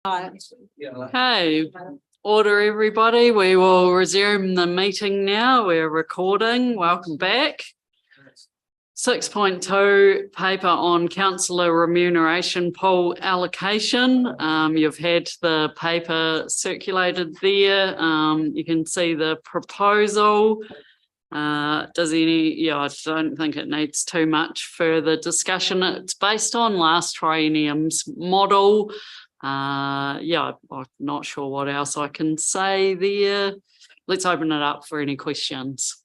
Okay, order everybody. We will resume the meeting now. We're recording. Welcome back. 6.2 paper on councillor remuneration pool allocation. You've had the paper circulated there. You can see the proposal. I don't think it needs too much further discussion. It's based on last triennium's model. I'm not sure what else I can say there. Let's open it up for any questions.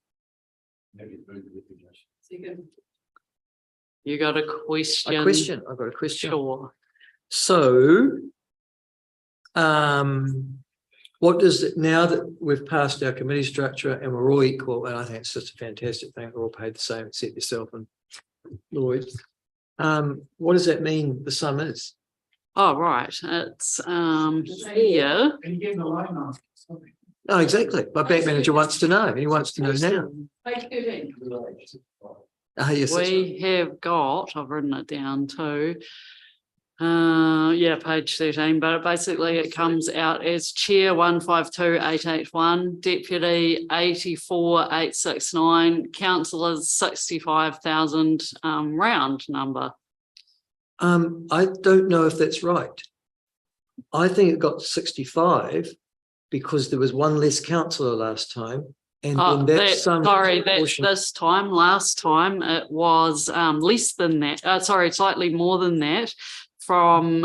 You got a question? I've got a question. Sure. So, what does it, now that we've passed our committee structure and we're all equal, and I think it's just a fantastic thing, we're all paid the same except yourself and Lloyd. What does that mean the sum is? Oh, right. It's here. Can you give the line now? No, exactly. My bank manager wants to know. He wants to know now. Yes, We have got, I've written it down too. Page 13, but basically it comes out as chair 152,881, deputy 84,869, councillors 65,000, round number. I don't know if that's right. I think it got 65 because there was one less councillor last time. And this time, last time it was less than that. Slightly more than that. From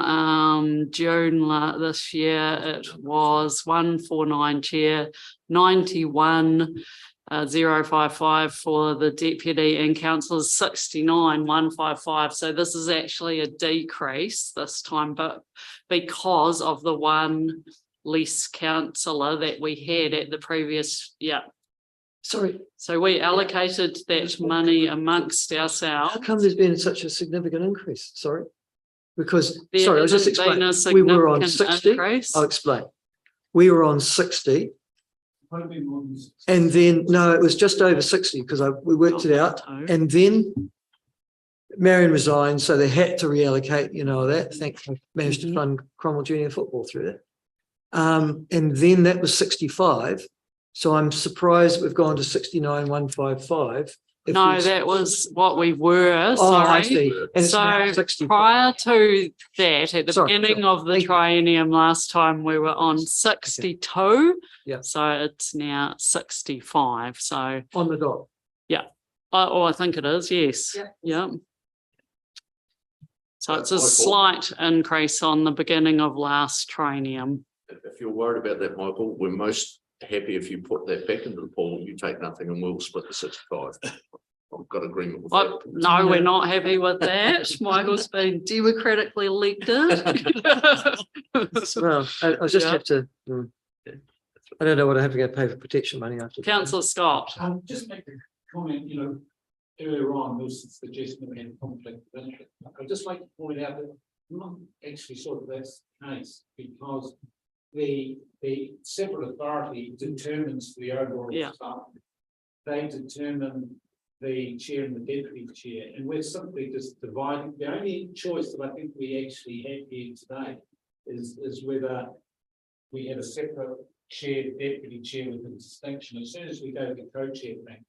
June this year, it was 149 chair, 91,055 for the deputy, and councillors 69,155. So this is actually a decrease this time, but because of the one less councillor that we had at the previous year. Sorry. So we allocated that money amongst ourselves. How come there's been such a significant increase? Sorry. Because, I was just explaining. We were on 60. Increase. I'll explain. We were on 60. And then, no, it was just over 60 because we worked it out. And then Marion resigned, so they had to reallocate, that. Thankfully, managed to fund Cromwell Junior football through that. And then that was 65. So I'm surprised we've gone to 69,155. No, that was what we were. Sorry. I see. And so prior to that, at the beginning of the triennium last time, we were on 62. Yeah. So it's now 65. So on the dot. Yeah. I think it is. Yes. Yeah. So it's a slight increase on the beginning of last triennium. If you're worried about that, Michael, we're most happy if you put that back into the pool, you take nothing and we'll split the 65. I've got agreement with that. No, we're not happy with that. Michael's been democratically elected. Well, I just have to, I don't know what I have to go pay for protection money after. Councillor Scott. Just make a comment, earlier on, there was a suggestion that we had conflict of interest. I'd just like to point out that not actually sort of that's the case because the separate authority determines the overall staff. They determine the chair and the deputy chair, and we're simply just dividing. The only choice that I think we actually have here today is whether we have a separate chair, deputy chair with a distinction. As soon as we go to the co-chair thing,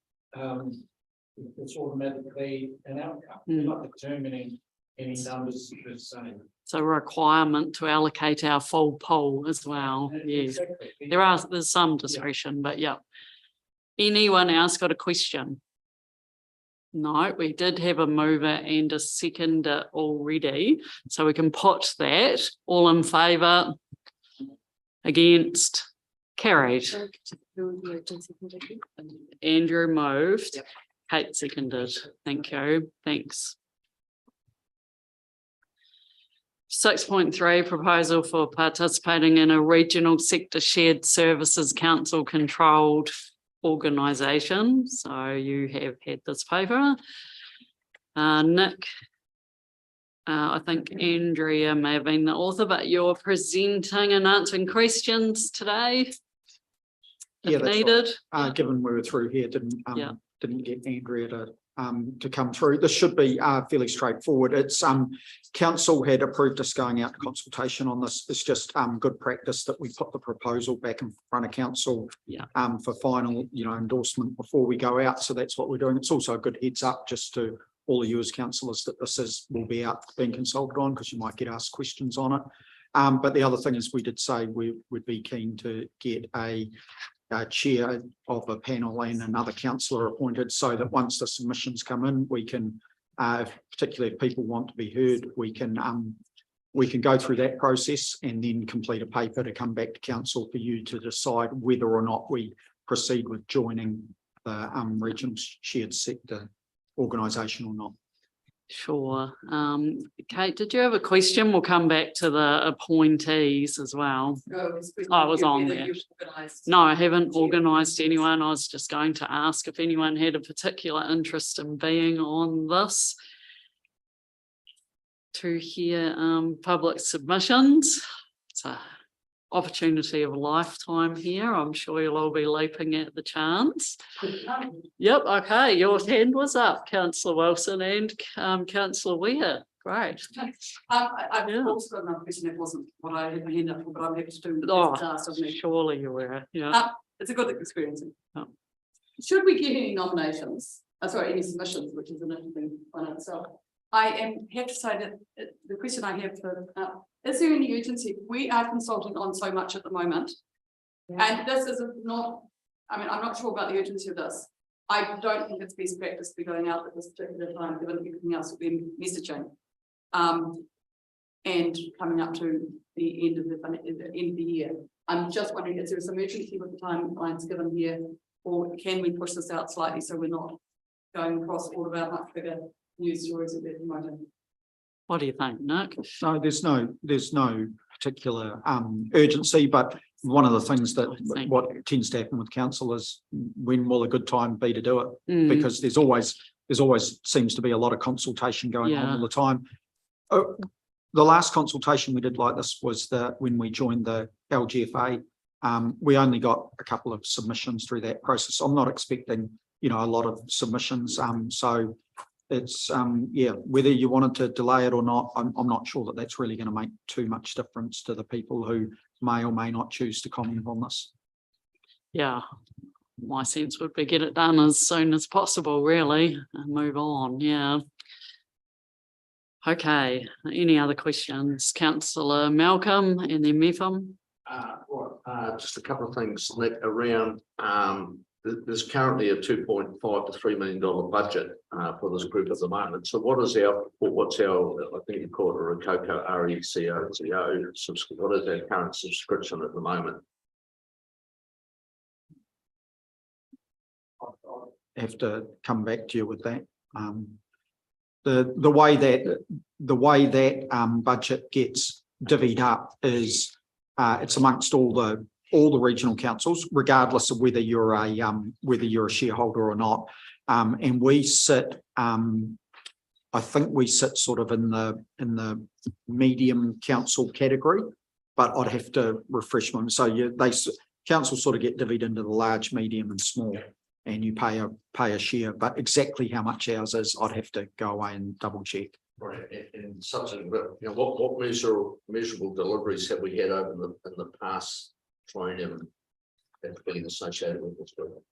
it's automatically an outcome. We're not determining any numbers per se. It's a requirement to allocate our full pool as well. Yes, exactly. There's some discretion, but yeah. Anyone else got a question? No, we did have a mover and a seconder already, so we can put that. All in favour? Against? Carried. Andrew moved. Yep. Kate seconded. Thank you. Thanks. 6.3 proposal for participating in a regional sector shared services council controlled organisation. So you have had this paper. Nick, I think Andrea may have been the author, but you're presenting and answering questions today. If needed. Right. Given we were through here, didn't get Andrea to to come through. This should be fairly straightforward. It's council had approved us going out to consultation on this. It's just good practice that we put the proposal back in front of council for final, endorsement before we go out. So that's what we're doing. It's also a good heads up just to all of you as councillors that will be out being consulted on, because you might get asked questions on it. But the other thing is, we did say we would be keen to get a chair of a panel and another councillor appointed, so that once the submissions come in, we can, particularly if people want to be heard, we can go through that process and then complete a paper to come back to council for you to decide whether or not we proceed with joining the regional shared sector organisation or not. Sure. Kate, did you have a question? We'll come back to the appointees as well. I was on there. No, I haven't organised anyone. I was just going to ask if anyone had a particular interest in being on this. To hear public submissions. It's an opportunity of a lifetime here. I'm sure you'll all be leaping at the chance. Yep, okay, your hand was up, Councillor Wilson and Councillor Weir. Great. I've also got another question. It wasn't what I had my hand up for, but I'm happy to do. Surely you were. Yeah. It's a good experience. Oh. Should we get any nominations? Any submissions, which is an interesting one in itself. I have to say that the question I have for is there any urgency? We are consulting on so much at the moment, and this is not. I mean, I'm not sure about the urgency of this. I don't think it's best practice to be going out at this particular time, given everything else we've been messaging, and coming up to the end of the year. I'm just wondering, is there some urgency with the timelines given here, or can we push this out slightly so we're not going across all of our much bigger news stories at the moment? What do you think, Nick? No, there's no particular urgency, but one of the things that what tends to happen with council is, when will a good time be to do it? Because there's always seems to be a lot of consultation going on all the time. The last consultation we did like this was when we joined the LGFA. We only got a couple of submissions through that process. I'm not expecting, a lot of submissions. So it's whether you wanted to delay it or not, I'm not sure that that's really going to make too much difference to the people who may or may not choose to comment on this. Yeah, my sense would be get it done as soon as possible, really, and move on. Yeah. Okay, any other questions? Councillor Malcolm and then Mepham. Just a couple of things, Nick, around there's currently a $2.5 to $3 million budget for this group at the moment. So what's our, I think you call it a Rococo RECO, what is our current subscription at the moment? I'll have to come back to you with that. The way that budget gets divvied up is it's amongst all the regional councils, regardless of whether you're a shareholder or not. And we sit, I think we sit sort of in the medium council category, but I'd have to refresh them. So councils sort of get divvied into the large, medium, and small, and you pay a share. But exactly how much ours is, I'd have to go away and double check. Right, and something, what measurable deliveries have we had over in the past? Trying and being associated with this group?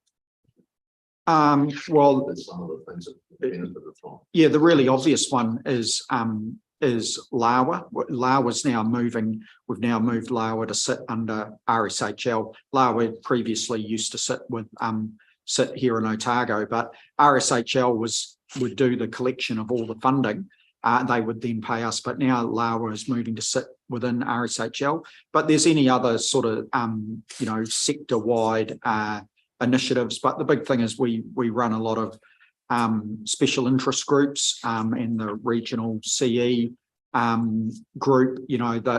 Well, there's some of the things that have been at the time. Yeah, the really obvious one is Lawa. Lawa's now moving. We've now moved Lawa to sit under RSHL. Lawa previously used to sit here in Otago, but RSHL would do the collection of all the funding. They would then pay us, but now Lawa is moving to sit within RSHL. But there's any other sort of sector-wide initiatives. But the big thing is we run a lot of special interest groups and the regional CE group.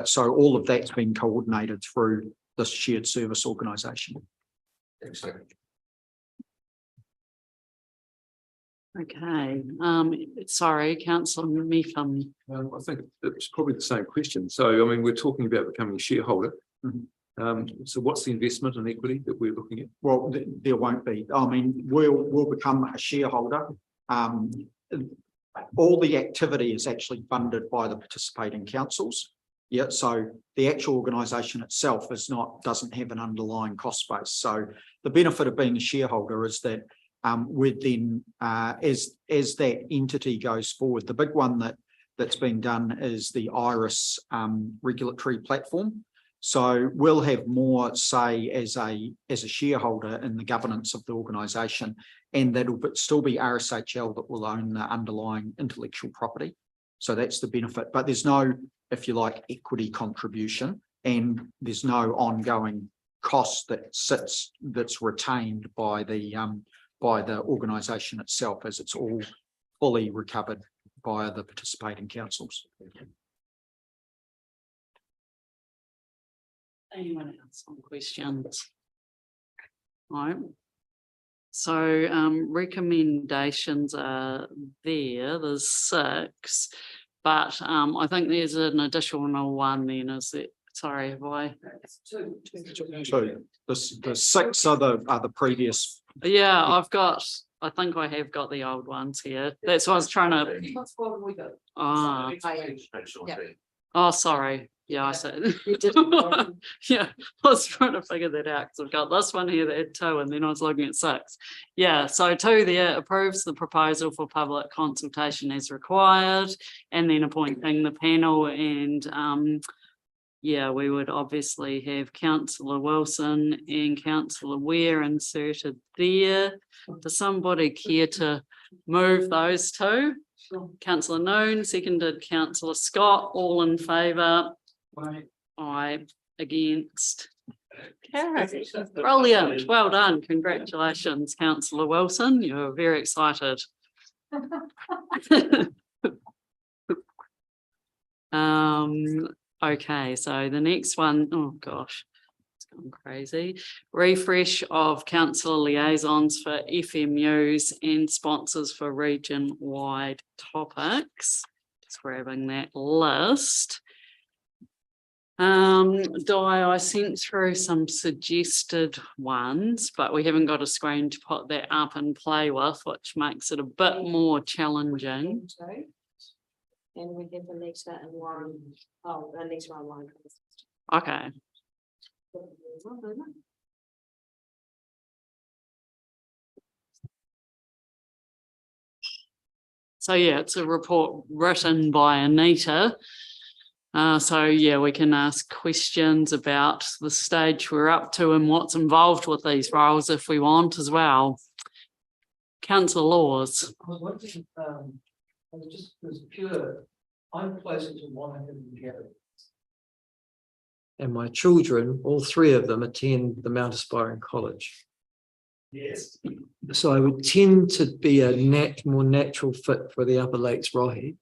So all of that's been coordinated through this shared service organisation. Exactly. Okay, sorry, Councillor Mepham. I think it's probably the same question. So, I mean, we're talking about becoming a shareholder. So what's the investment and equity that we're looking at? Well, there won't be. I mean, we'll become a shareholder all the activity is actually funded by the participating councils. Yeah, so the actual organisation itself doesn't have an underlying cost base. So the benefit of being a shareholder is that with then as that entity goes forward, the big one that's been done is the IRIS regulatory platform. So we'll have more say as a shareholder in the governance of the organisation, and that'll still be RSHL that will own the underlying intellectual property. So that's the benefit, but there's no, if you like, equity contribution, and there's no ongoing cost that's retained by the organisation itself, as it's all fully recovered by the participating councils. Anyone else on questions? No. So recommendations are there. There's 6, but I think there's an additional one. Then is it? Sorry, have I? So the 6 are the previous. Yeah, I think I have got the old ones here. That's what I was trying to. Oh, sorry. Yeah, I said. Yeah, I was trying to figure that out because I've got this one here that had 2, and then I was looking at 6. Yeah, so 2 there approves the proposal for public consultation as required, and then appointing the panel. And yeah, we would obviously have Councillor Wilson and Councillor Ware inserted there. Does somebody care to move those 2? Councillor Noon, seconded Councillor Scott, all in favour. Aye, against. Carried. Brilliant, well done, congratulations, Councillor Wilson, you're very excited. Okay, so the next one, oh gosh, it's gone crazy. Refresh of councillor liaisons for FMUs and sponsors for region-wide topics. Just grabbing that list. Di, I sent through some suggested ones, but we haven't got a screen to put that up and play with, which makes it a bit more challenging. And we have Anita and Warren. Oh, Anita and Warren. Okay. So yeah, it's a report written by Anita. So yeah, we can ask questions about the stage we're up to and what's involved with these roles if we want as well. Councillor Laws. I was wondering, I was just, was pure, I'm closer to 100 Gary. And my children, all 3 of them, attend the Mount Aspiring College. Yes. So I would tend to be a more natural fit for the Upper Lakes Rohi.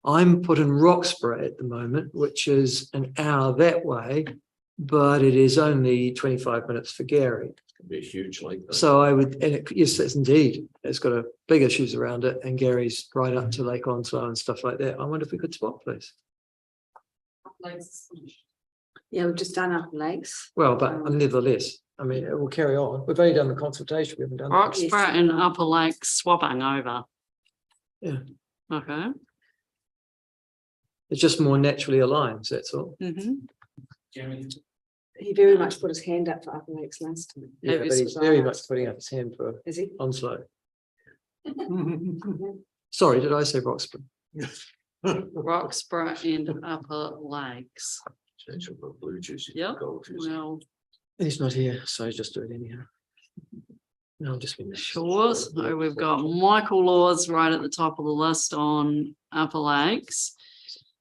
I'm put in Roxburgh at the moment, which is an hour that way, but it is only 25 minutes for Gary. It can be a huge lake. So I would, and yes, that's indeed, it's got a big issues around it, and Gary's right up to Lake Onslow and stuff like that. I wonder if we could swap, please. Yeah, we've just done Upper Lakes. Well, but nevertheless, I mean, it will carry on. We've only done the consultation. We haven't done. Roxburgh and Upper Lakes swapping over. Yeah. Okay. It just more naturally aligns, that's all. He very much put his hand up for Upper Lakes last time. Yeah, but he's very much putting up his hand for Is he? Onslow. Sorry, did I say Roxburgh? Roxburgh and Upper Lakes. Blue juice. Yeah, Gold juice. well, He's not here, so just do it anyhow. No, I'll just be sure. So we've got Michael Laws right at the top of the list on Upper Lakes.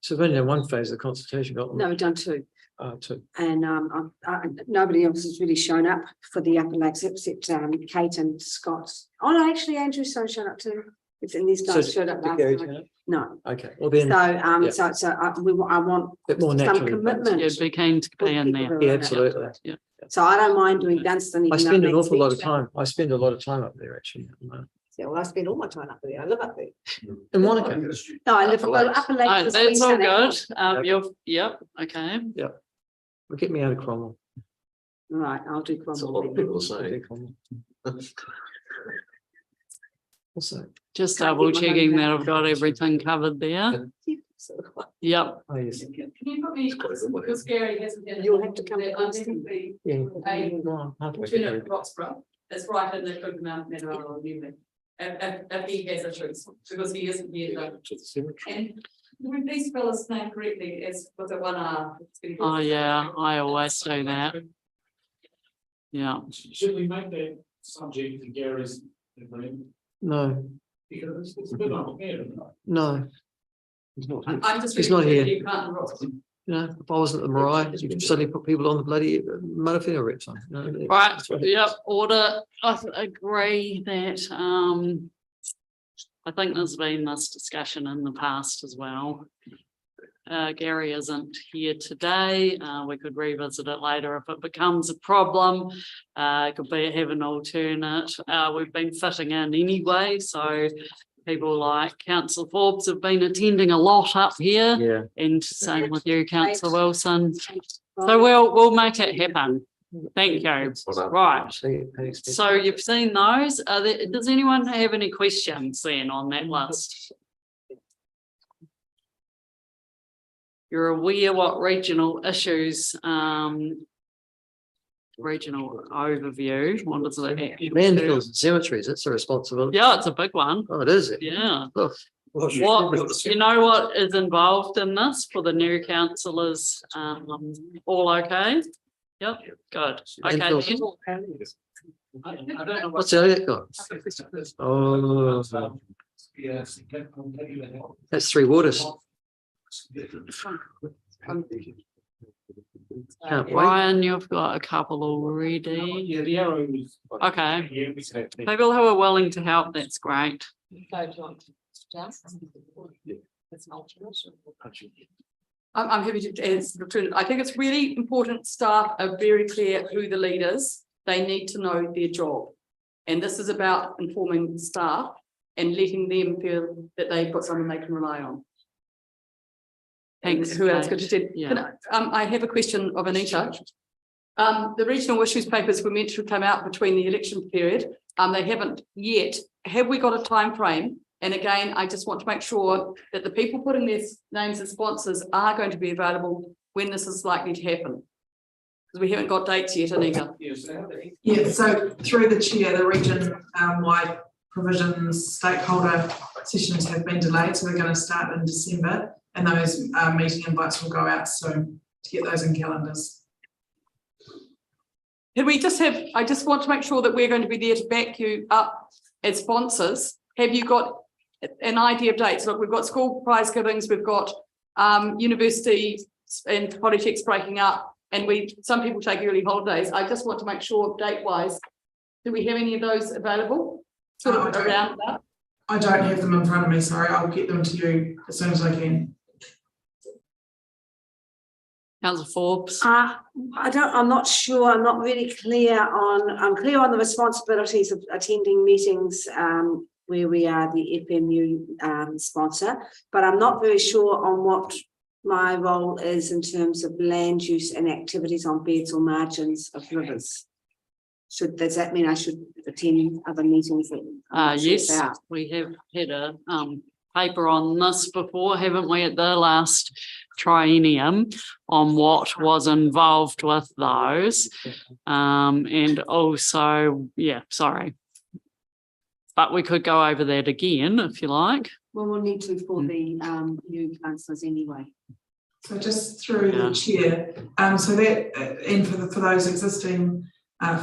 So we've only done one phase of the consultation. Got No, we've done 2. 2. And nobody else has really shown up for the Upper Lakes except Kate and Scott. Oh no, actually Andrew's shown up too. And these guys showed up last night. No. Okay, well then. So I want Bit more some naturally. commitment. You'd be keen to be in there. Yeah, absolutely. Yeah. So I don't mind doing Dunstan. I spend an awful lot of time. I spend a lot of time up there actually. At the moment. Yeah, well, I spend all my time up there. I live up there. In Monaco. No, I live Upper Oh, Lakes. that's all good. Yep, okay. Well, get me out of Cromwell. Right, I'll do That's a Cromwell. lot of people are I'll saying. do Cromwell. Also. Just Can't double get my checking own that back. I've got everything covered there. Yep, Oh, yes. Can you put me, because Gary hasn't. had it, You'll have to come that back. I'm thinking the Yeah. Go on, halfway Turn through. it Roxburgh, it's right in the Cook Mount Meadow or Newman. If he has a choice, because he isn't here though. To the cemetery. And when these spell his name correctly, it's with a 1 R. oh yeah, I always do that. Yeah, Should we make that subject to Gary's agreement? No, Because it's a bit unfair, isn't it? no. He's not here. I'm just. He's not reading here. you can't rock. You know, if I wasn't at the Mariah, you'd suddenly put people on the bloody Manafina reps on. No, right, that's right. yep, order, I agree that, I think there's been this discussion in the past as well. Gary isn't here today, we could revisit it later if it becomes a problem. Could be have an alternate, we've been fitting in anyway, so people like Councillor Forbes have been attending a lot up here. Yeah. And same with you, Councillor Wilson. So we'll make it happen. Thank you. Right. So you've seen those. Does anyone have any questions then on that list? You're aware what regional issues, regional overview, what does that? Landfills and cemeteries, it's a responsibility. Yeah, it's a big one. Oh, it is. Yeah. Oh, What, you know what is involved in this for the new councillors? All okay? Yep, good. Okay. Landfills. then. I don't know. What's the other got? Oh, Yes. that's Three Waters. Can't wait. Ryan, you've got a couple already. Yeah, the arrow was. Okay. Yeah, we said. People who are willing to help, that's great. I'm happy to answer. I think it's really important staff are very clear who the leaders, they need to know their job. And this is about informing staff and letting them feel that they've got someone they can rely on. Thanks. Who else Kate. could you say? Yeah. I have a question of Anita. The regional issues papers were meant to come out between the election period. They haven't yet. Have we got a time frame? And again, I just want to make sure that the people putting their names as sponsors are going to be available when this is likely to happen. Because we haven't got dates yet, Anita. Yeah, so through the chair, the region wide provisions stakeholder sessions have been delayed, so they're going to start in December, and those meeting invites will go out soon to get those in calendars. Can we just have, I just want to make sure that we're going to be there to back you up as sponsors. Have you got an idea of dates? Look, we've got school prize givings, we've got university and polytechs breaking up, and some people take early holidays. I just want to make sure date wise, do we have any of those available? Sort of around that? I don't have them in front of me, sorry. I'll get them to you as soon as I can. Councillor Forbes. I'm not sure, I'm not really clear on, I'm clear on the responsibilities of attending meetings where we are the FMU sponsor, but I'm not very sure on what my role is in terms of land use and activities on beds or margins of rivers. Does that mean I should attend other meetings? Yes, we have had a paper on this before, haven't we, at the last triennium on what was involved with those. And also, yeah, sorry. But we could go over that again if you like. Well, we'll need to for the new councillors anyway. So just through the chair, so that, and for those existing,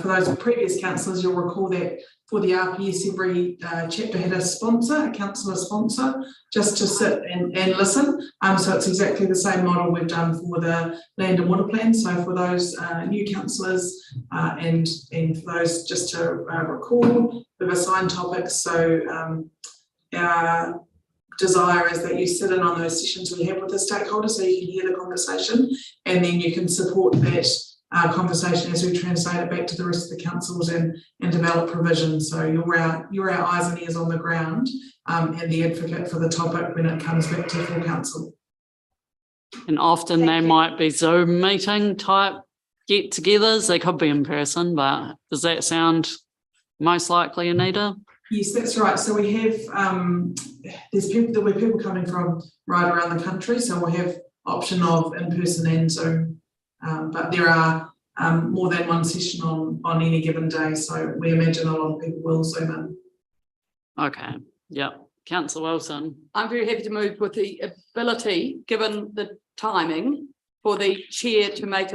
for those previous councillors, you'll recall that for the RPS, every chapter had a sponsor, a councillor sponsor, just to sit and listen. So it's exactly the same model we've done for the land and water plan. So for those new councillors and for those just to recall, we've assigned topics. So our desire is that you sit in on those sessions we have with the stakeholders so you can hear the conversation, and then you can support that conversation as we translate it back to the rest of the councils and develop provisions. So you're our eyes and ears on the ground and the advocate for the topic when it comes back to full council. And often they might be Zoom meeting type get-togethers. They could be in person, but does that sound most likely, Anita? Yes, that's right. So we have, there'll be people coming from right around the country. So we'll have option of in-person and Zoom. But there are more than one session on any given day. So we imagine a lot of people will Zoom in. Okay, yep. Councillor Wilson. I'm very happy to move with the ability, given the timing, for the chair to make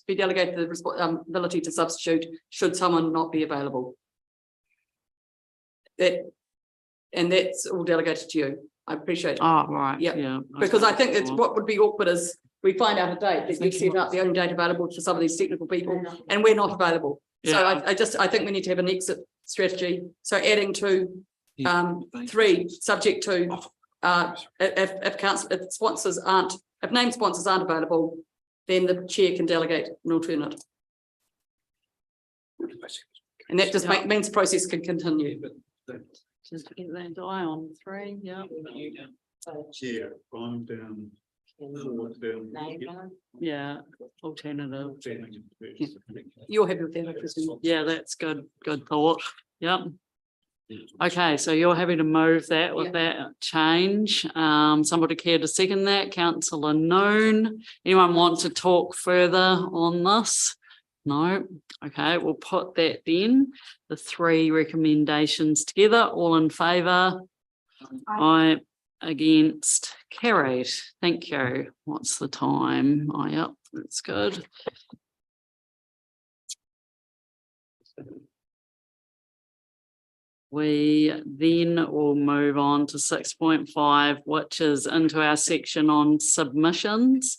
be delegated the ability to substitute should someone not be available. And that's all delegated to you. I appreciate it. Oh, right. Yep. Yeah. Because okay, I think it's cool. what would be awkward is we find out a date that you set up the only date available to some of these technical people and we're not available. So I think we need to have an exit strategy. So adding to 3, subject to if sponsors aren't, if named sponsors aren't available, then the chair can delegate an alternate. And that just means the process can continue. Just get that die on 3, yeah. Chair, I'm down. Yeah, alternative. You're happy with that, I presume? Yeah, that's good. Good thought. Yep. Okay, so you're happy to move that with that change. Somebody care to second that? Councillor Noon. Anyone want to talk further on this? No. Okay, we'll put that then. The 3 recommendations together. All in favour? Aye. Against? Carried. Thank you. What's the time? Oh, yep, that's good. We then will move on to 6.5, which is into our section on submissions.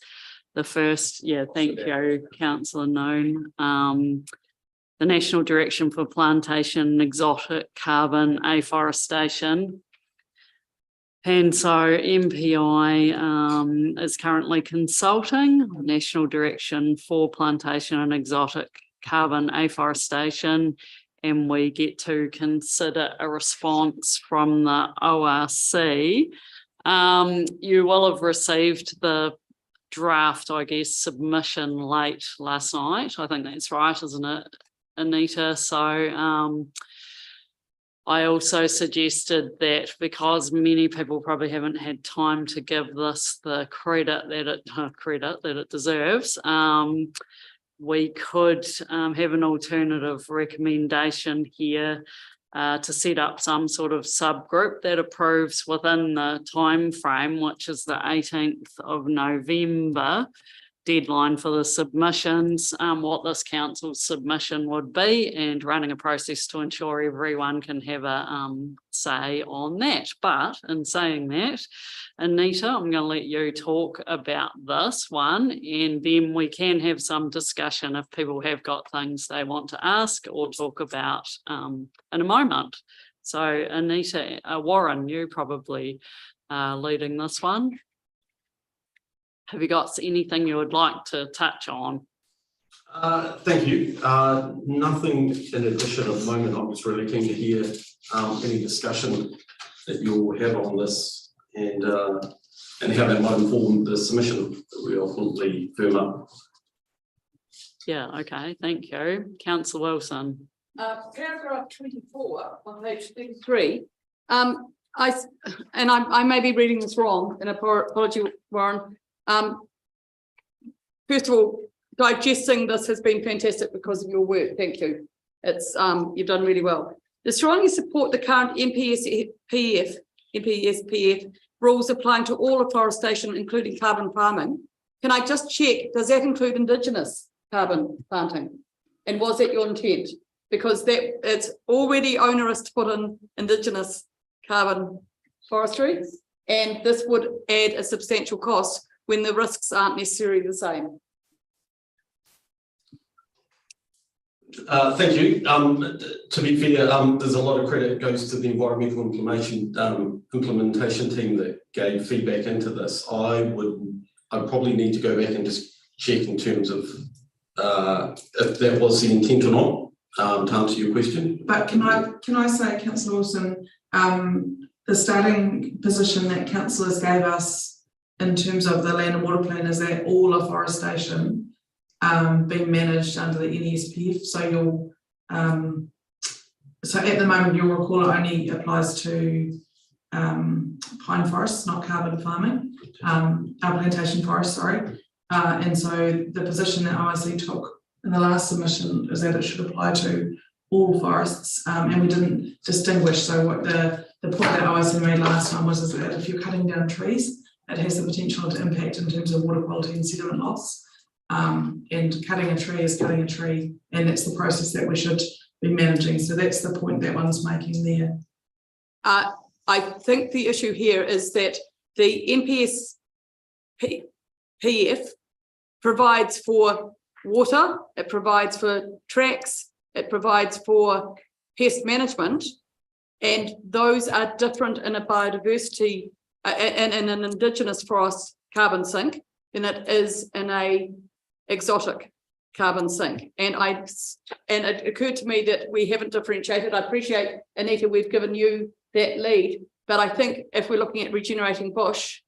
The first, thank you, Councillor Noon. The National Direction for Plantation and Exotic Carbon Afforestation. And so MPI is currently consulting National Direction for Plantation and Exotic Carbon Afforestation, and we get to consider a response from the ORC. You will have received the draft, I guess, submission late last night. I think that's right, isn't it, Anita? So I also suggested that because many people probably haven't had time to give this the credit that it deserves, we could have an alternative recommendation here to set up some sort of subgroup that approves within the time frame, which is the 18th of November deadline for the submissions, what this council's submission would be, and running a process to ensure everyone can have a say on that. But in saying that, Anita, I'm going to let you talk about this one, and then we can have some discussion if people have got things they want to ask or talk about in a moment. So Anita, Warren, you probably leading this one. Have you got anything you would like to touch on? Thank you. Nothing in addition at the moment. I'm just really keen to hear any discussion that you'll have on this and how that might inform the submission that we ultimately firm up. Yeah, okay, thank you. Councillor Wilson. Paragraph 24 on page 33. I may be reading this wrong, and apology, Warren. First of all, digesting this has been fantastic because of your work. Thank you. It's you've done really well. To strongly support the current NPSPF rules applying to all afforestation, including carbon farming. Can I just check, does that include Indigenous carbon planting? And was that your intent? Because it's already onerous to put in Indigenous carbon forestry, and this would add a substantial cost when the risks aren't necessarily the same. Thank you. To be fair, there's a lot of credit goes to the environmental implementation team that gave feedback into this. I'd probably need to go back and just check in terms of if that was the intent or not, to answer your question. But can I say, Councillor Wilson, the starting position that councillors gave us in terms of the land and water plan is that all afforestation being managed under the NSPF. So so at the moment, you'll recall it only applies to pine forests, not carbon farming, plantation forest, sorry. And so the position that OIC took in the last submission is that it should apply to all forests, and we didn't distinguish. So what the point that OIC made last time was is that if you're cutting down trees, it has the potential to impact in terms of water quality and sediment loss. And cutting a tree is cutting a tree, and that's the process that we should be managing. So that's the point that one's making there. I think the issue here is that the NPS PF provides for water, it provides for tracks, it provides for pest management, and those are different in a biodiversity and in an indigenous forest carbon sink than it is in a exotic carbon sink. And it occurred to me that we haven't differentiated. I appreciate, Anita, we've given you that lead, but I think if we're looking at regenerating bush,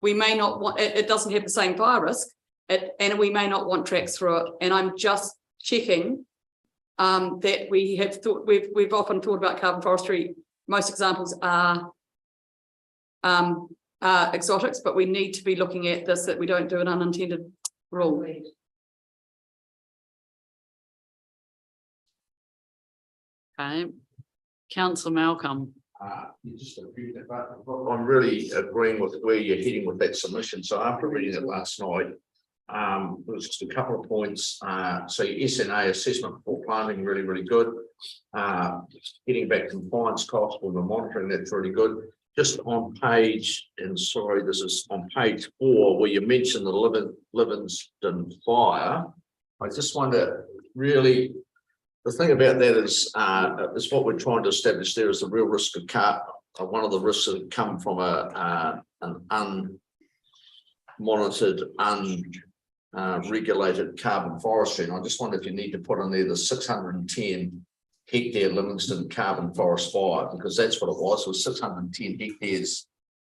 we may not want, it doesn't have the same fire risk, and we may not want tracks through it. And I'm just checking that we have thought, we've often thought about carbon forestry. Most examples are exotics, but we need to be looking at this, that we don't do an unintended rule. Okay, Councillor Malcolm. You just agree with that, but I'm really agreeing with where you're heading with that submission. So after reading it last night, there was just a couple of points. So your SNA assessment for planting, really, really good. Getting back compliance costs when we're monitoring, that's really good. Just on page, and sorry, this is on page 4, where you mentioned the Livingston fire. I just wonder, really, the thing about that is what we're trying to establish there is the real risk of one of the risks that come from an unmonitored, unregulated carbon forestry. And I just wonder if you need to put in there the 610 hectare Livingston carbon forest fire, because that's what it was. It was 610 hectares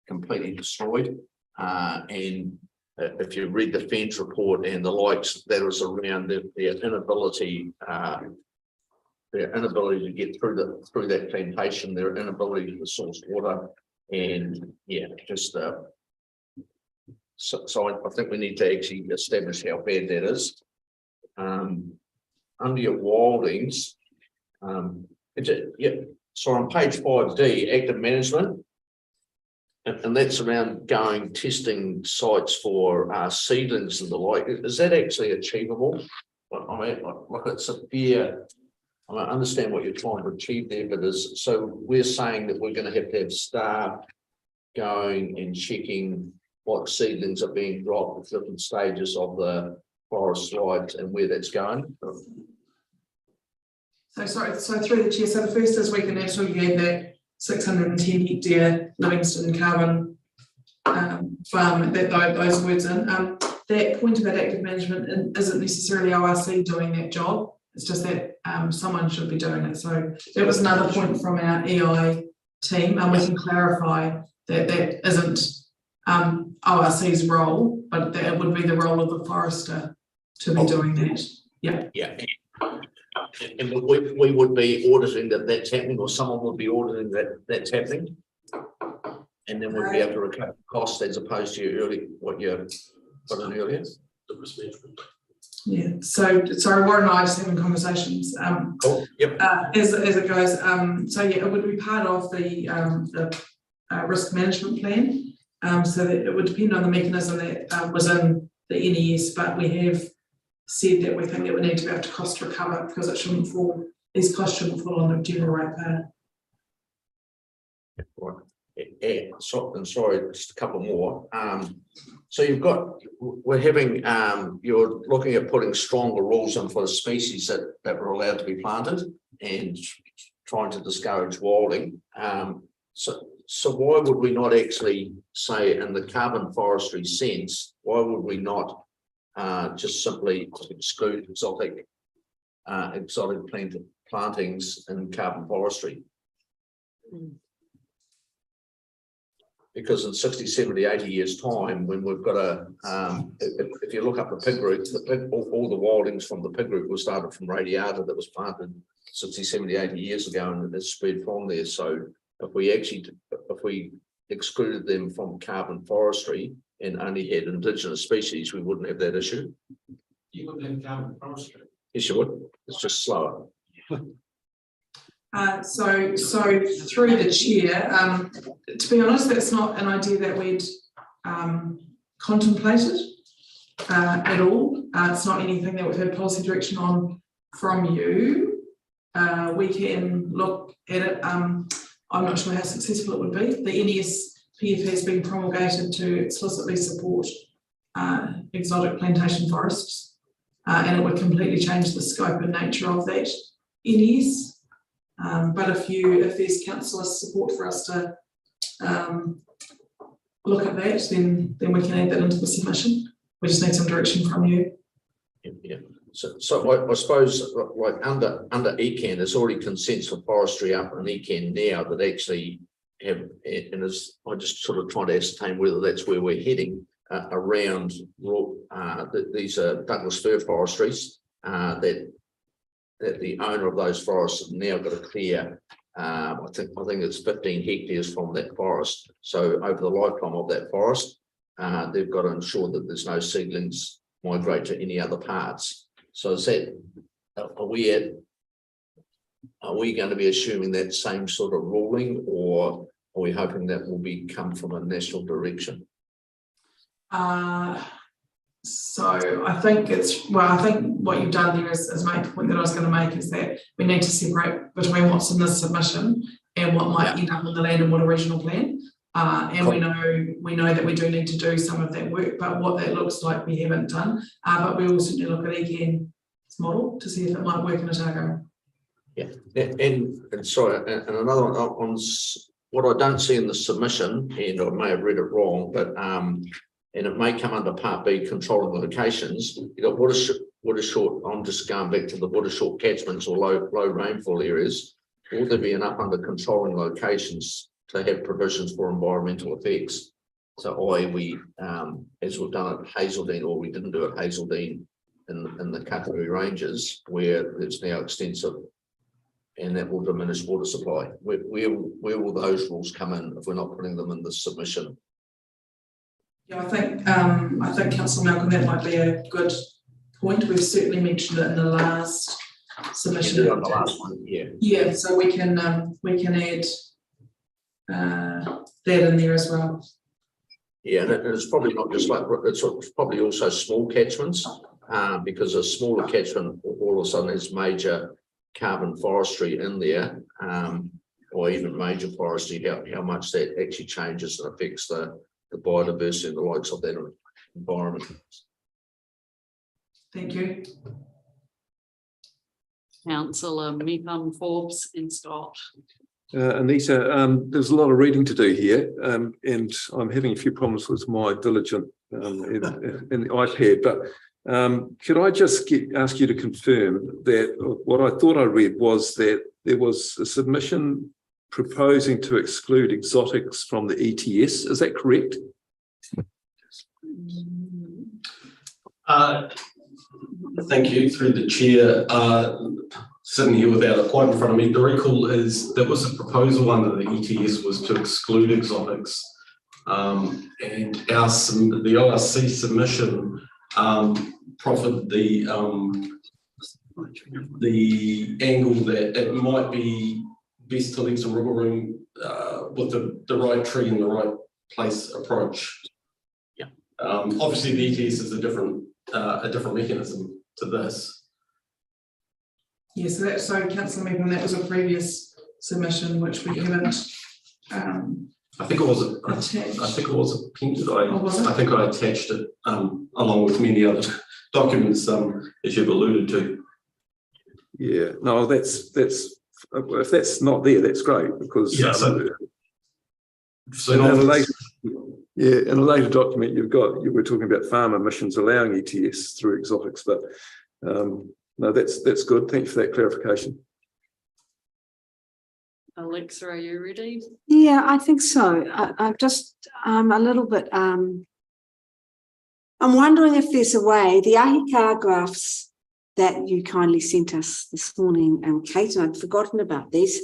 completely destroyed. And if you read the Fence report and the likes, that was around their inability to get through that plantation, their inability to source water, and yeah, just so I think we need to actually establish how bad that is. Under your wildings, so on page 5D, active management, and that's around testing sites for seedlings and the like. Is that actually achievable? I mean, look, it's a fair. I understand what you're trying to achieve there, but so we're saying that we're going to have staff going and checking what seedlings are being dropped at different stages of the forest slides and where that's going. So sorry, so through the chair, so the first is we can absolutely add that 610 hectare Livingston carbon farm, those words in. That point about active management isn't necessarily ORC doing that job. It's just that someone should be doing it. So that was another point from our EI team, and we can clarify that that isn't ORC's role, but that it would be the role of the forester to be doing that. Yeah. Yeah. And we would be auditing that's happening, or someone would be auditing that's happening. And then we'd be able to recover costs as opposed to what you put in earlier. Yeah, so sorry, Warren and I are just having conversations. Cool. Yep. As it goes. So yeah, it would be part of the risk management plan. So that it would depend on the mechanism that was in the NES, but we have said that we think that we need to be able to cost recover, because it shouldn't fall. These costs shouldn't fall on the general ratepayer. Right. Sorry, just a couple more. So you're looking at putting stronger rules in for the species that were allowed to be planted and trying to discourage wilding. So why would we not actually say, in the carbon forestry sense, why would we not just simply exclude exotic plantings in carbon forestry? Because in 60, 70, 80 years' time, when we've got a, if you look up the pig root, all the wildings from the pig root were started from radiata that was planted 60, 70, 80 years ago, and it's spread from there. So if we excluded them from carbon forestry and only had indigenous species, we wouldn't have that issue. You wouldn't have carbon forestry. Yes, you would. It's just slower. So through the chair, to be honest, that's not an idea that we'd contemplated at all. It's not anything that we've had policy direction on from you. We can look at it. I'm not sure how successful it would be. The NESPF has been promulgated to explicitly support exotic plantation forests, and it would completely change the scope and nature of that NES. But if there's councillor support for us to look at that, then we can add that into the submission. We just need some direction from you. Yeah. So I suppose like under ECAN, there's already consents for forestry up in ECAN now that actually have, and as I just sort of trying to ascertain whether that's where we're heading around. These are Douglas fir forestries that the owner of those forests have now got to clear. I think it's 15 hectares from that forest. So over the lifetime of that forest, they've got to ensure that there's no seedlings migrate to any other parts. So is that, are we going to be assuming that same sort of ruling, or are we hoping that will come from a national direction? So I think I think what you've done there is make the point that I was going to make, is that we need to separate between what's in this submission and what might end up in the Land and Water Regional Plan. And we know that we do need to do some of that work, but what that looks like we haven't done. But we also need to look at ECAN's model to see if it might work in Otago. Yeah, and sorry, and another one on what I don't see in the submission, and I may have read it wrong, but and it may come under Part B, controlling locations. You got water short. I'm just going back to the water short catchments or low rainfall areas. Will there be enough under controlling locations to have provisions for environmental effects? So we, as we've done at Hazeldean, or we didn't do at Hazeldean in the Katarui Ranges, where it's now extensive, and that will diminish water supply. Where will those rules come in if we're not putting them in the submission? Yeah, I think Councillor Malcolm, that might be a good point. We've certainly mentioned it in the last submission. On the last one, yeah. Yeah, so we can add that in there as well. Yeah, and it's probably not just like, it's probably also small catchments, because a smaller catchment all of a sudden has major carbon forestry in there, or even major forestry, how much that actually changes and affects the biodiversity and the likes of that environment. Thank you. Councillor Mepham, Forbes and Scott. Anita, there's a lot of reading to do here, and I'm having a few problems with my diligent in the iPad, but could I just ask you to confirm that what I thought I read was that there was a submission proposing to exclude exotics from the ETS. Is that correct? Thank you, through the chair. Sitting here without it quite in front of me, the recall is there was a proposal under the ETS was to exclude exotics, and the ORC submission proffered the angle that it might be best to leave some wiggle room with the right tree in the right place approach. Yeah. Obviously, the ETS is a different mechanism to this. Yes, so Councillor Mepham, that was a previous submission which we haven't. I think it was. Attached. I think it was appended. Was it? I think I attached it along with many other documents, as you've alluded to. Yeah. No, that's if that's not there, that's great, because Yeah, in a later document you were talking about farm emissions allowing ETS through exotics, but no, that's good. Thank you for that clarification. Alexa, are you ready? Yeah, I think so. I'm just, a little bit, I'm wondering if there's a way, the AHICAR graphs that you kindly sent us this morning, Kate, and I'd forgotten about these,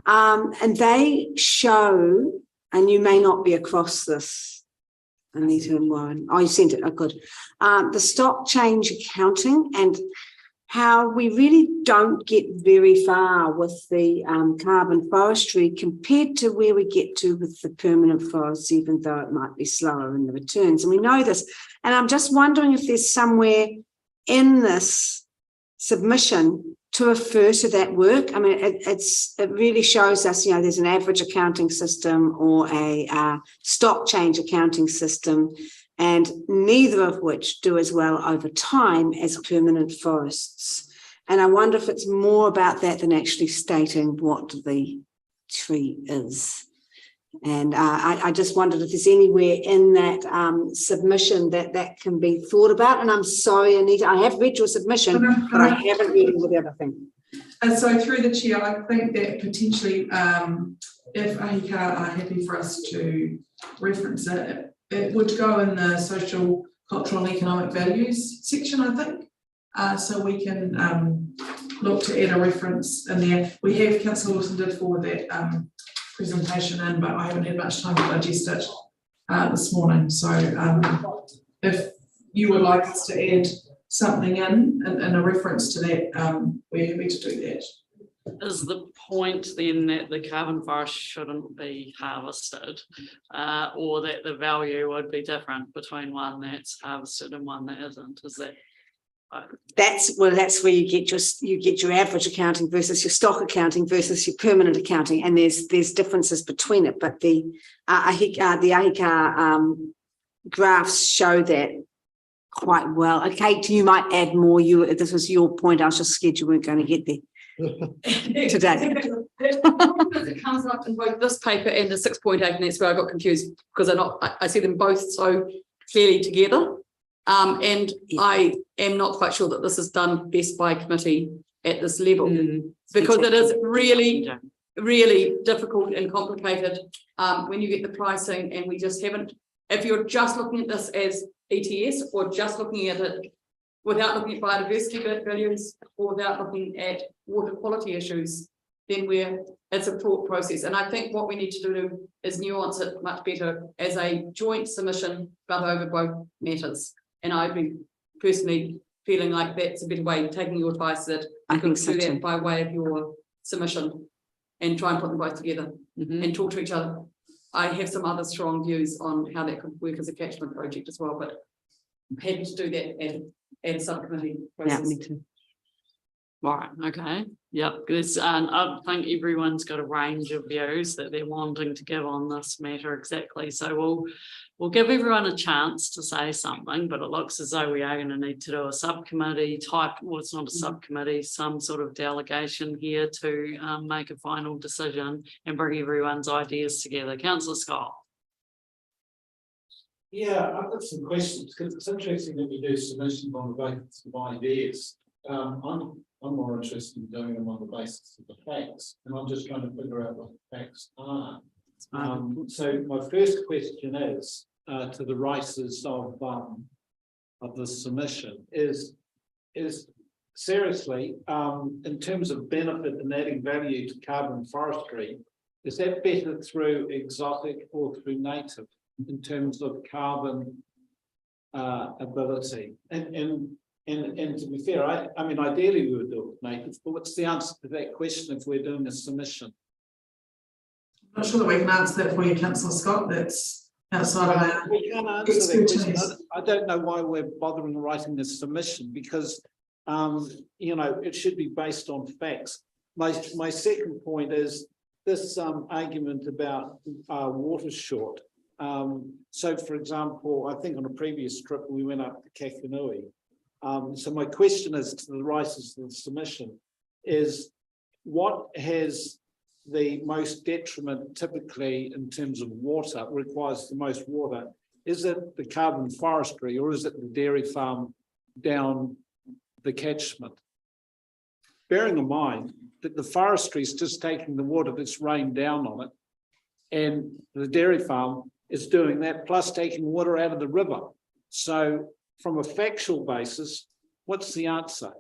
and they show, and you may not be across this, Anita and Warren. Oh, you sent it. Oh, good. The stock change accounting and how we really don't get very far with the carbon forestry compared to where we get to with the permanent forests, even though it might be slower in the returns. And we know this. And I'm just wondering if there's somewhere in this submission to refer to that work. I mean, it really shows us, you know, there's an average accounting system or a stock change accounting system, and neither of which do as well over time as permanent forests. And I wonder if it's more about that than actually stating what the tree is. And I just wondered if there's anywhere in that submission that can be thought about. And I'm sorry, Anita, I have read your submission, but I haven't read all the other thing. And so through the chair, I think that potentially if AHICAR are happy for us to reference it, it would go in the social, cultural and economic values section, I think. So we can look to add a reference in there. We have, Councillor Wilson did forward that presentation in, but I haven't had much time to digest it this morning. So if you would like us to add something in a reference to that, we're happy to do that. Is the point then that the carbon forest shouldn't be harvested, or that the value would be different between one that's harvested and one that isn't? Is that? That's where you get your average accounting versus your stock accounting versus your permanent accounting, and there's differences between it. But the AHICAR graphs show that quite well. Okay, you might add more. This was your point. I was just scared you weren't going to get there today. It comes up in both this paper and the 6.8, and that's where I got confused because I see them both so clearly together. And I am not quite sure that this is done best by committee at this level, because it is really, really difficult and complicated when you get the pricing, and we just haven't, if you're just looking at this as ETS or just looking at it without looking at biodiversity values or without looking at water quality issues, then it's a thought process. And I think what we need to do is nuance it much better as a joint submission, but over both matters. And I've been personally feeling like that's a better way, taking your advice that I think so do too. that by way of your submission and try and put them both together and talk to each other. I have some other strong views on how that could work as a catchment project as well, but I'm happy to do that at a subcommittee process. Yeah, me too. Right, okay, yep, and I think everyone's got a range of views that they're wanting to give on this matter exactly, so we'll give everyone a chance to say something, but it looks as though we are going to need to do a subcommittee type, well, it's not a subcommittee, some sort of delegation here to make a final decision and bring everyone's ideas together. Councillor Scott. Yeah, I've got some questions because it's interesting that we do submissions on the basis of ideas. I'm more interested in doing them on the basis of the facts, and I'm just trying to figure out what the facts are. So my first question is to the writers of the submission is seriously, in terms of benefit and adding value to carbon forestry, is that better through exotic or through native in terms of carbon ability? And to be fair, I mean, ideally we would do it with native, but what's the answer to that question if we're doing a submission? I'm not sure that we can answer that for you, Councillor Scott. That's outside of our We can't answer that question. expertise. I don't know why we're bothering writing this submission because, you know, it should be based on facts. My second point is this argument about water short. So, for example, I think on a previous trip we went up to Kakanui. So my question is to the writers of the submission is what has the most detriment typically in terms of water, requires the most water? Is it the carbon forestry or is it the dairy farm down the catchment? bearing in mind that the forestry is just taking the water that's rained down on it. And the dairy farm is doing that, plus taking water out of the river. So from a factual basis, what's the answer?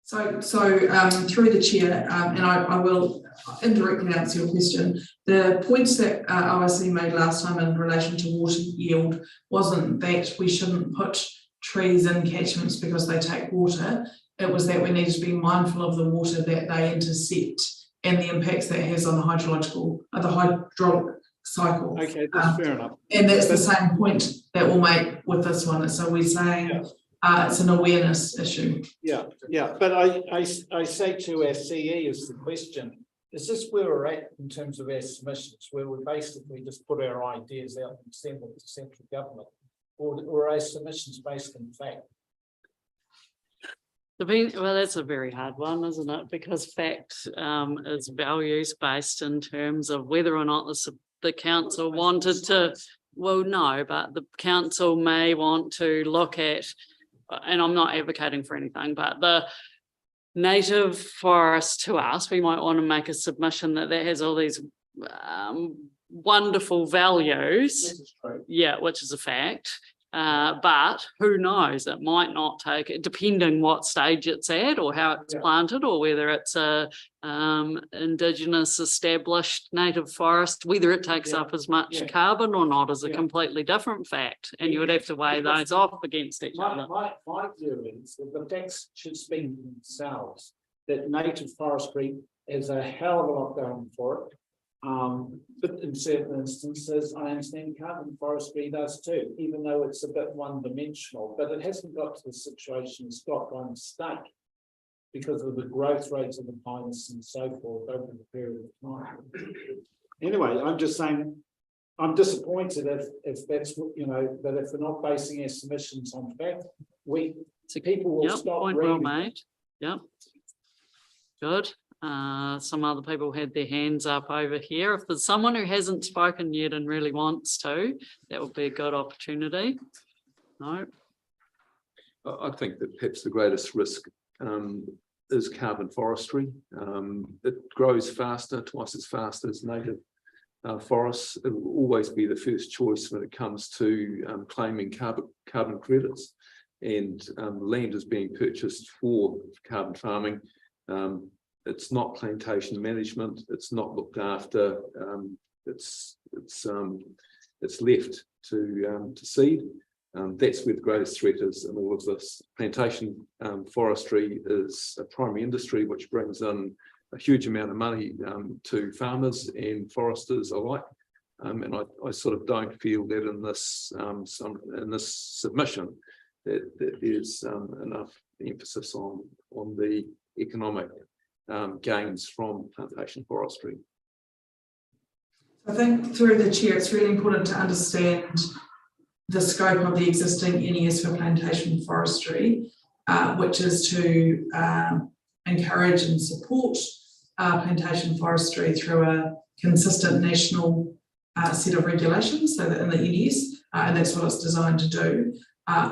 So through the chair, and I will indirectly answer your question. The points that OSC made last time in relation to water yield wasn't that we shouldn't put trees in catchments because they take water. It was that we need to be mindful of the water that they intercept and the impacts that has on the hydraulic cycle. Okay, that's fair enough. And that's the same point that we'll make with this one. So we're saying it's an awareness issue. Yeah, but I say to our CE is the question, is this where we're at in terms of our submissions, where we basically just put our ideas out and send them to central government, or are our submissions based on fact? Well, that's a very hard one, isn't it? Because fact is values based in terms of whether or not the council wanted to, well, no, but the council may want to look at, and I'm not advocating for anything, but the native forest to us, we might want to make a submission that has all these wonderful values. Yeah, which is a fact. But who knows, it might not take it, depending what stage it's at or how it's planted, or whether it's a indigenous established native forest, whether it takes up as much carbon or not is a completely different fact, and you would have to weigh those off against each other. My view is that the facts should speak for themselves, that native forestry has a hell of a lot going for it. But in certain instances, I understand carbon forestry does too, even though it's a bit one-dimensional, but it hasn't got to the situation it's got by mistake because of the growth rates of the pinus and so forth over the period of time. Anyway, I'm just saying, I'm disappointed if that's what, that if we're not basing our submissions on fact, people will stop point reading. well made. Yep. Good. Some other people had their hands up over here. If there's someone who hasn't spoken yet and really wants to, that would be a good opportunity. No. I think that perhaps the greatest risk is carbon forestry. It grows faster, twice as fast as native forests. It will always be the first choice when it comes to claiming carbon credits, and land is being purchased for carbon farming. It's not plantation management. It's not looked after. It's left to seed. That's where the greatest threat is in all of this. Plantation forestry is a primary industry which brings in a huge amount of money to farmers and foresters alike. And I sort of don't feel that in this submission that there's enough emphasis on the economic gains from plantation forestry. I think through the chair, it's really important to understand the scope of the existing NES for plantation forestry, which is to encourage and support plantation forestry through a consistent national set of regulations, so that in the NES, and that's what it's designed to do.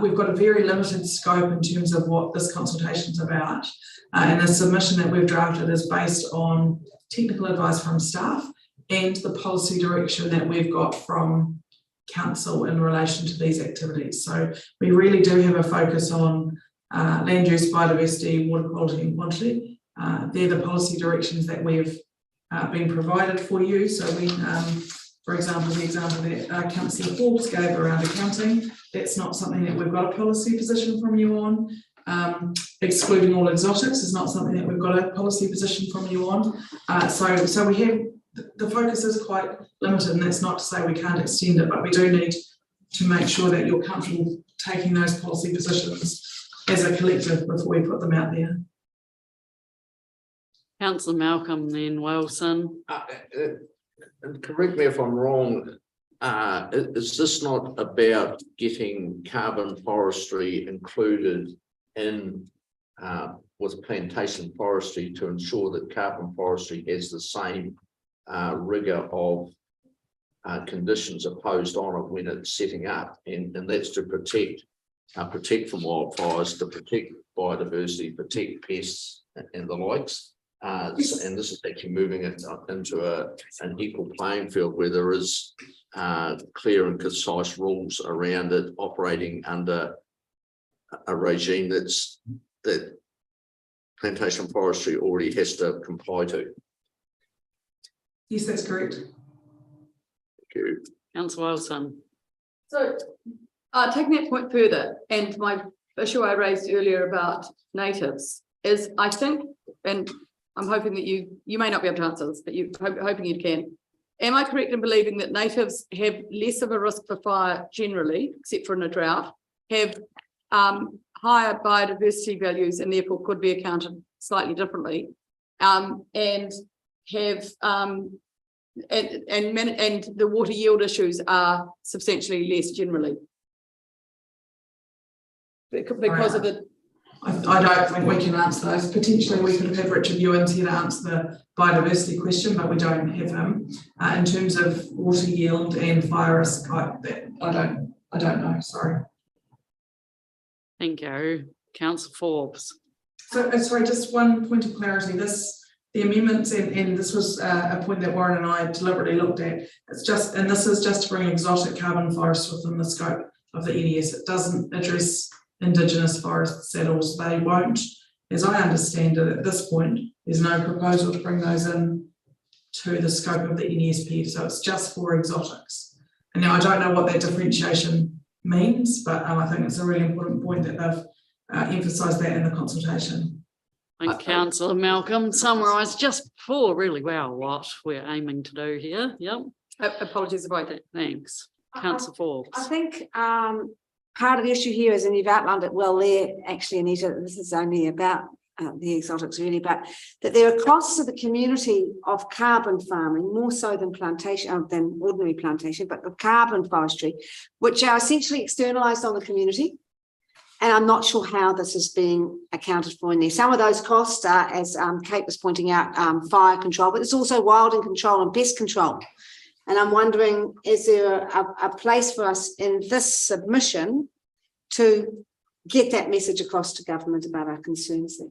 We've got a very limited scope in terms of what this consultation is about. And the submission that we've drafted is based on technical advice from staff and the policy direction that we've got from council in relation to these activities. So we really do have a focus on land use, biodiversity, water quality and quantity. They're the policy directions that we've been provided for you. So when, for example, the example that Councillor Forbes gave around accounting, that's not something that we've got a policy position from you on. Excluding all exotics is not something that we've got a policy position from you on. So we have, the focus is quite limited, and that's not to say we can't extend it, but we do need to make sure that you're comfortable taking those policy positions as a collective before we put them out there. Councillor Malcolm, then Wilson. And correct me if I'm wrong, is this not about getting carbon forestry included in with plantation forestry to ensure that carbon forestry has the same rigor of conditions imposed on it when it's setting up, and that's to protect protect from wildfires, to protect biodiversity, protect pests and the likes. And this is actually moving it up into an equal playing field where there is clear and concise rules around it, operating under a regime that plantation forestry already has to comply to. Yes, that's correct. Thank you. Councillor Wilson. So, taking that point further, and my issue I raised earlier about natives is, I think, and I'm hoping that you may not be able to answer this, but hoping you can. Am I correct in believing that natives have less of a risk for fire generally, except for in a drought, have higher biodiversity values and therefore could be accounted slightly differently, and have and the water yield issues are substantially less generally because of the. I don't think we can answer those. Potentially we could have had Richard Ewens here to answer the biodiversity question, but we don't have him. In terms of water yield and fire risk, I don't know, sorry. Thank you. Councillor Forbes. So, sorry, just one point of clarity. The amendments, and this was a point that Warren and I deliberately looked at. It's just, and this is just to bring exotic carbon forests within the scope of the NES. It doesn't address Indigenous forests at all. So they won't, as I understand it, at this point, there's no proposal to bring those in to the scope of the NESP. So it's just for exotics. And now I don't know what that differentiation means, but I think it's a really important point that they've emphasised that in the consultation. And Councillor Malcolm summarised just before really well what we're aiming to do here. Yep. Apologies about that. Thanks. Councillor Forbes. I think part of the issue here is, and you've outlined it well there, actually, Anita, this is only about the exotics really, but that there are costs to the community of carbon farming, more so than plantation, than ordinary plantation, but of carbon forestry, which are essentially externalised on the community. And I'm not sure how this is being accounted for in there. Some of those costs are, as Kate was pointing out, fire control, but there's also wilding control and pest control. And I'm wondering, is there a place for us in this submission to get that message across to government about our concerns there?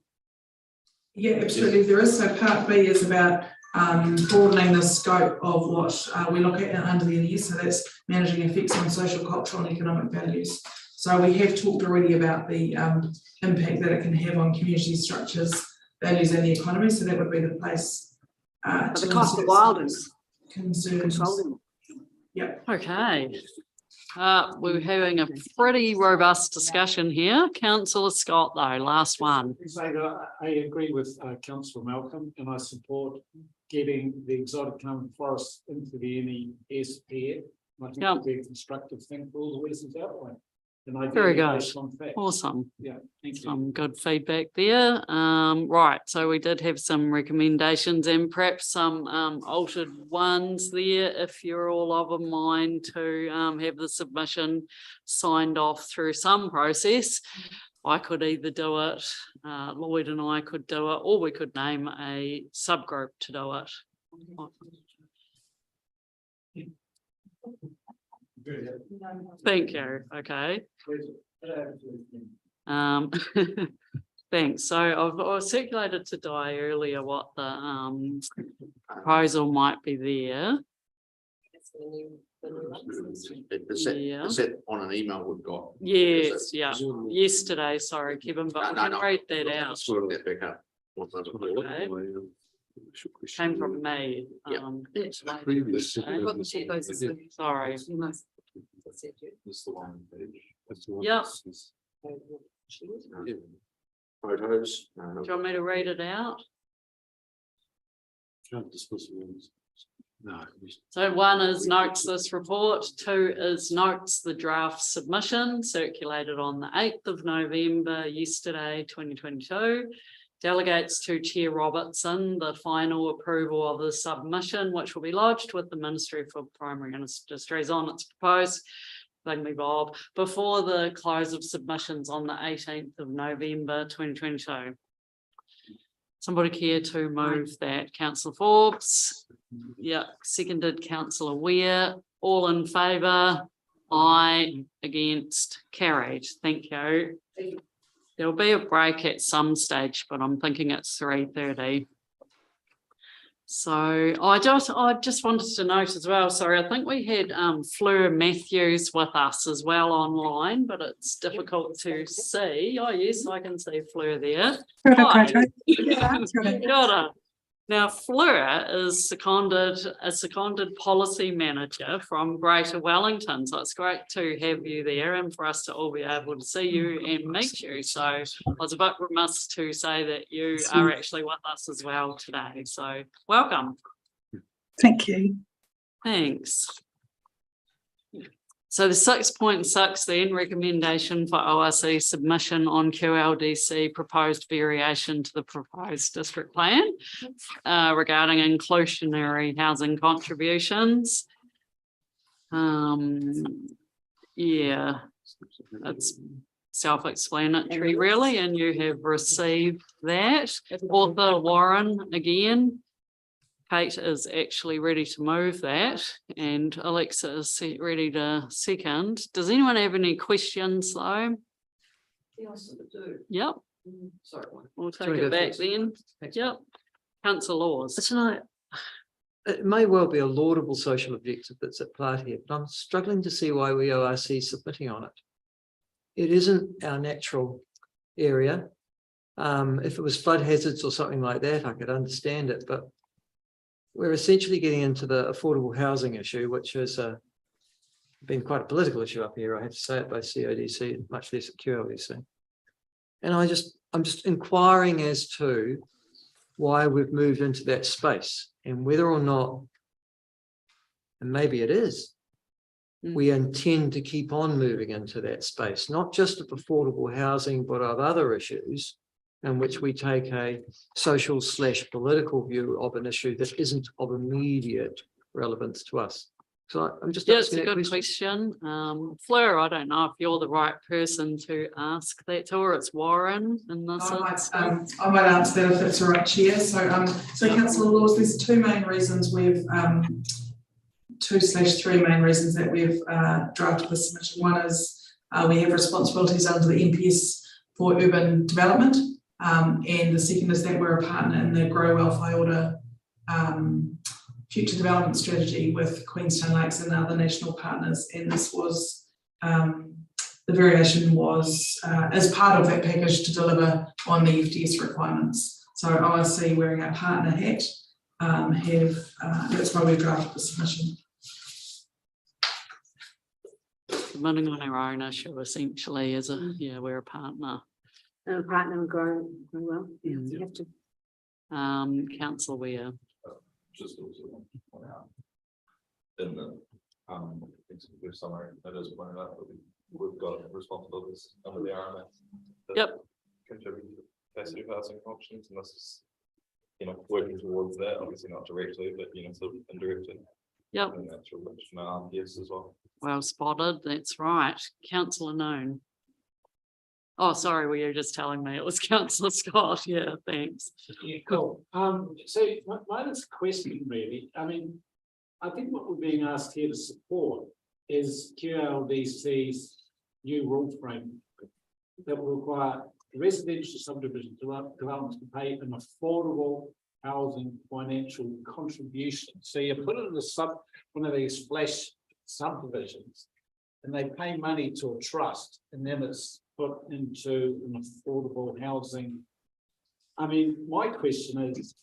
Yeah, absolutely. There is. So part B is about broadening the scope of what we look at under the NES. So that's managing effects on social, cultural and economic values. So we have talked already about the impact that it can have on community structures, values and the economy. So that would be the place. But the cost of wilderness. Concerns. Yep. Okay. We're having a pretty robust discussion here. Councillor Scott, though, last one. I agree with Councillor Malcolm, and I support getting the exotic carbon forests into the NESP. I think it'll be a constructive thing for all the reasons outlined. Very good. Awesome. Yeah, thank you. Some good feedback there. Right, so we did have some recommendations and perhaps some altered ones there. If you're all of a mind to have the submission signed off through some process, I could either do it, Lloyd and I could do it, or we could name a subgroup to do it. Thank you. Okay. Thanks. So I've circulated to Di earlier what the proposal might be there. Is that on an email we've got? Yes, yeah. Yesterday, sorry, Kevin, but I can read that out. Okay. Came from me. Sorry. Yep. Photos. Do you want me to read it out? No. So 1 is notes this report, 2 is notes the draft submission circulated on the 8th of November, yesterday, 2022. Delegates to Chair Robertson the final approval of the submission, which will be lodged with the Ministry for Primary Industries on its proposed, Thank Bob, before the close of submissions on the 18th of November, 2022. Somebody care to move that? Councillor Forbes. Yeah, seconded Councillor Weir. All in favour Aye, against, carried. Thank you. There'll be a break at some stage, but I'm thinking it's 3:30. So I just wanted to note as well, sorry, I think we had Fleur Matthews with us as well online, but it's difficult to see. Oh, yes, I can see Fleur there. Hi. Kia ora. Now, Fleur is a seconded policy manager from Greater Wellington. So it's great to have you there and for us to all be able to see you and meet you. So I was a bit remiss to say that you are actually with us as well today. So welcome. Thank you. Thanks. So the 6.6 then, recommendation for ORC submission on QLDC proposed variation to the proposed district plan regarding inclusionary housing contributions. Yeah, it's self-explanatory really, and you have received that. Author Warren again. Kate is actually ready to move that, and Alexa is ready to second. Does anyone have any questions though? Yes, I do. Yep. Sorry. We'll take it back then. Yep. Council Laws. It may well be a laudable social objective that's at play here, but I'm struggling to see why we ORC submitting on it. It isn't our natural area. If it was flood hazards or something like that, I could understand it, but we're essentially getting into the affordable housing issue, which has been quite a political issue up here. I have to say it, by CODC, much less at QLDC. And I'm just inquiring as to why we've moved into that space and whether or not, and maybe it is, we intend to keep on moving into that space, not just of affordable housing, but of other issues in which we take a social/political view of an issue that isn't of immediate relevance to us. So I'm just it's asking a that good question. Fleur, I don't know if you're the right person to ask that to, or it's Warren in this instance. I might answer that if that's all right, Chair. So Councillor Laws, there's two main reasons we've 2/3 main reasons that we've drafted this submission. One is we have responsibilities under the NPS for urban development. And the second is that we're a partner in the Grow Well Whaiora future development strategy with Queenstown Lakes and other national partners. And this was, the variation was as part of that package to deliver on the FDS requirements. So ORC, wearing our partner hat, that's why we drafted the submission. Submitting on our own issue essentially is we're a partner. And a partner and grow well. Yeah, you have to. Councillor Weir. Just also want to point out in the summary that is pointed out that we've got responsibilities under the RMS. Yep. Contribute to passive housing options, and this is working towards that, obviously not directly, but sort of indirectly. Yep. And that's relation to RMS as well. Well spotted, that's right. Councillor Noon. Oh, sorry, were you just telling me it was Councillor Scott? Yeah, thanks. Yeah, cool. So mine is a question really. I mean, I think what we're being asked here to support is QLDC's new rule frame that will require residential subdivision developments to pay an affordable housing financial contribution. So you put it in one of these flash subdivisions and they pay money to a trust and then it's put into an affordable housing. I mean, my question is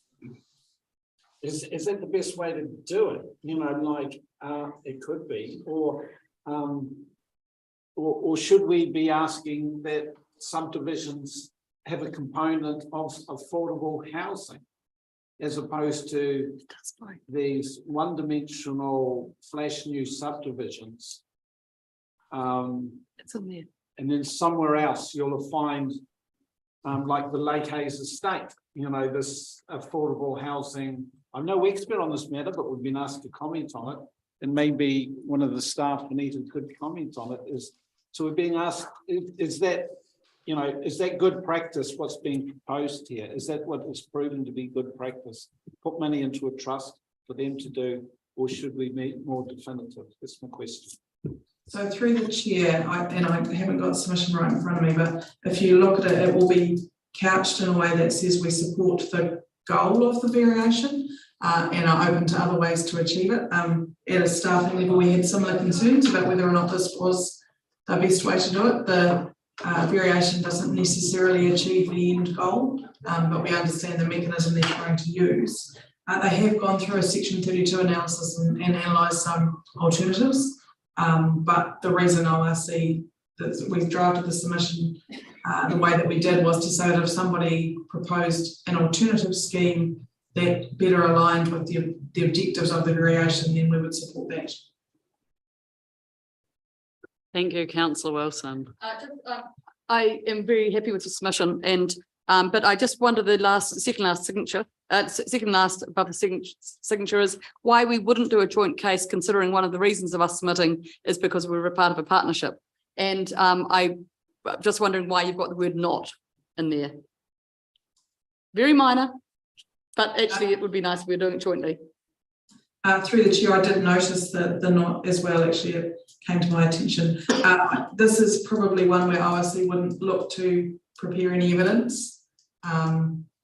that the best way to do it? It could be, or should we be asking that subdivisions have a component of affordable housing as opposed to these one-dimensional flash new subdivisions? It's in there. And then somewhere else you'll find like the Lake Hayes estate, this affordable housing. I'm no expert on this matter, but we've been asked to comment on it. And maybe one of the staff, Anita, could comment on it. So we're being asked, is that good practice what's being proposed here? Is that what is proven to be good practice? Put money into a trust for them to do, or should we be more definitive? That's my question. So through the chair, I haven't got the submission right in front of me, but if you look at it, it will be couched in a way that says we support the goal of the variation and are open to other ways to achieve it. At a staffing level, we had similar concerns about whether or not this was the best way to do it. The variation doesn't necessarily achieve the end goal, but we understand the mechanism they're trying to use. They have gone through a Section 32 analysis and analysed some alternatives. But the reason ORC that we've drafted the submission the way that we did was to say that if somebody proposed an alternative scheme that better aligned with the objectives of the variation, then we would support that. Thank you, Councillor Wilson. I am very happy with the submission and but I just wonder the second last signature above the signature is why we wouldn't do a joint case, considering one of the reasons of us submitting is because we were a part of a partnership. And I'm just wondering why you've got the word not in there. Very minor, but actually it would be nice if we were doing it jointly. Through the chair, I did notice the not as well, actually it came to my attention. This is probably one where ORC wouldn't look to prepare any evidence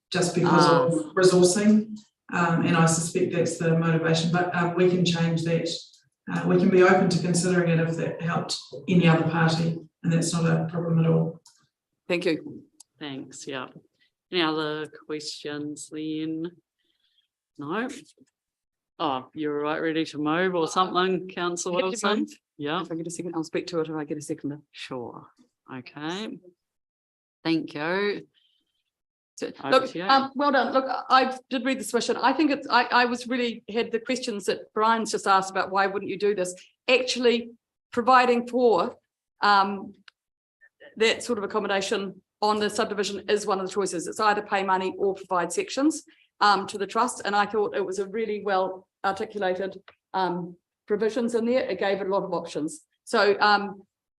just because of resourcing, and I suspect that's the motivation, but we can change that. We can be open to considering it if that helped any other party, and that's not a problem at all. Thank you. Thanks, yeah. Any other questions then? No? Oh, you're right, ready to move or something, Councillor Wilson? Yeah. If I get a second, I'll speak to it if I get a second. Sure. Okay. Thank you. So, look, well done. Look, I did read the submission. I think it's, I was really had the questions that Brian's just asked about why wouldn't you do this? Actually providing for that sort of accommodation on the subdivision is one of the choices. It's either pay money or provide sections to the trust. And I thought it was a really well articulated provisions in there. It gave it a lot of options. So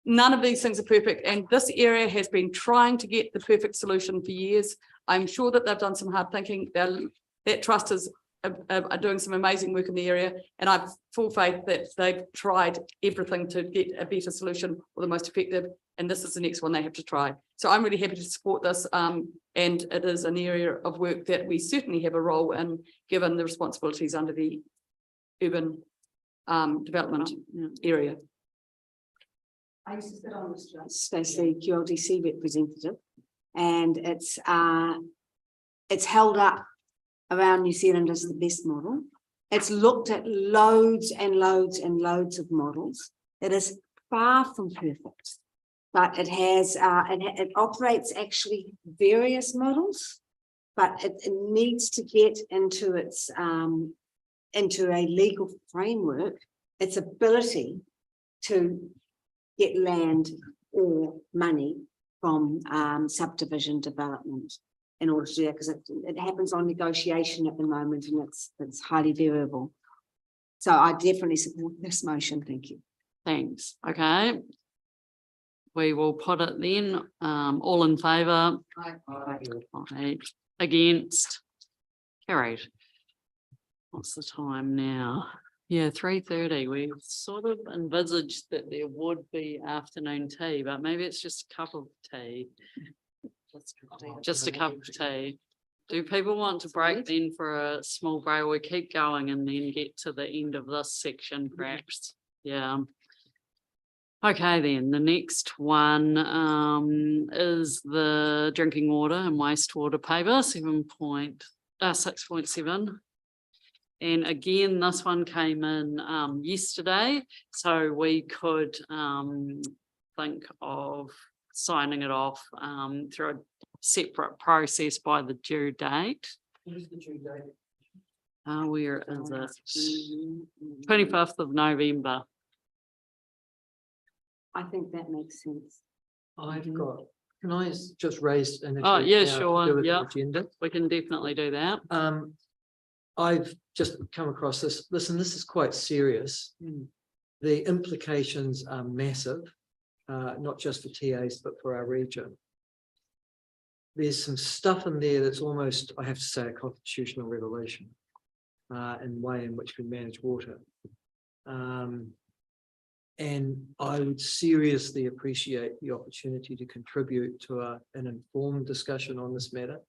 none of these things are perfect. And this area has been trying to get the perfect solution for years. I'm sure that they've done some hard thinking. That trust is are doing some amazing work in the area. And I've full faith that they've tried everything to get a better solution or the most effective. And this is the next one they have to try. So I'm really happy to support this. And it is an area of work that we certainly have a role in, given the responsibilities under the urban development area. I used to sit on this trust as the QLDC representative, and it's held up around New Zealand as the best model. It's looked at loads and loads and loads of models. It is far from perfect, but it has it operates actually various models, but it needs to get into its into a legal framework, its ability to get land or money from subdivision development in order to do that, because it happens on negotiation at the moment and it's highly variable. So I definitely support this motion. Thank you. Thanks. Okay. We will put it then. All in favour? Aye. Against? Carried. What's the time now? Yeah, 3:30. We sort of envisaged that there would be afternoon tea, but maybe it's just a cup of tea. Just a cup of tea. Do people want to break then for a small break? We keep going and then get to the end of this section perhaps. Yeah. Okay, then the next one is the drinking water and wastewater paper 6.7. And again, this one came in yesterday, so we could think of signing it off through a separate process by the due date. What is the due date? Where is it? 25th of November. I think that makes sense. I've got, can I just raise an issue? Oh, yeah, now to do sure. with the Yeah, agenda? we can definitely do that. I've just come across this. Listen, this is quite serious. The implications are massive, not just for TAs, but for our region. There's some stuff in there that's almost, I have to say, a constitutional revelation in the way in which we manage water. And I would seriously appreciate the opportunity to contribute to an informed discussion on this matter.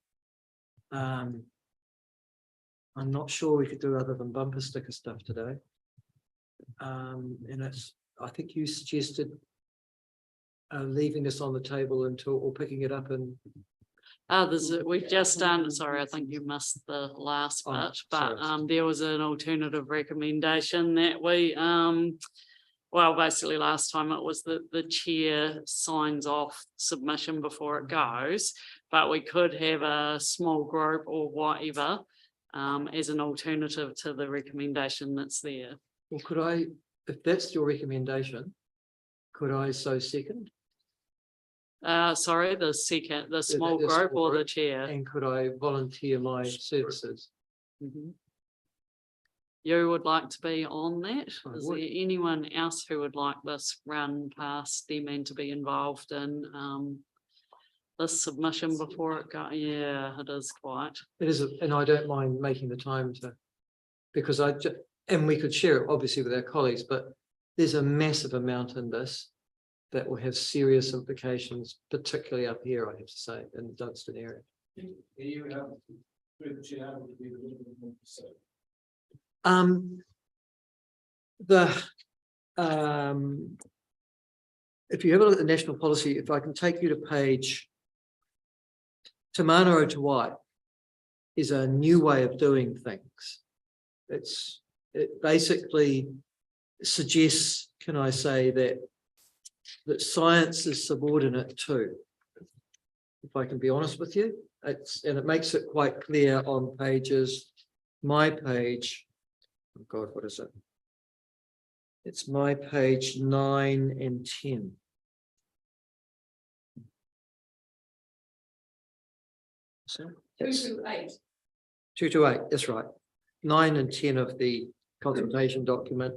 I'm not sure we could do other than bumper sticker stuff today. And I think you suggested leaving this on the table until, or picking it up and. We've just done, sorry, I think you missed the last Oh, bit, but sorry. there was an alternative recommendation that we, well, basically last time it was that the chair signs off submission before it goes, but we could have a small group or whatever as an alternative to the recommendation that's there. Well, could I, if that's your recommendation, could I so second? Sorry, the second, the small the group small or the group. chair? And could I volunteer my services? Mhm. You would like to be on that? I Is would. there anyone else who would like this run past them and to be involved in this submission before it goes? Yeah, it is quite. It is, and I don't mind making the time to, because and we could share it obviously with our colleagues, but there's a massive amount in this that will have serious implications, particularly up here, I have to say, in the Dunstan area. If you have a look at the national policy, if I can take you to page, Te Mana o Te Wai is a new way of doing things. It basically suggests, can I say, that science is subordinate to, if I can be honest with you, and it makes it quite clear on pages, my page, oh God, what is it? It's my page 9 and 10. So that's 228. 228, that's right. 9 and 10 of the consultation document,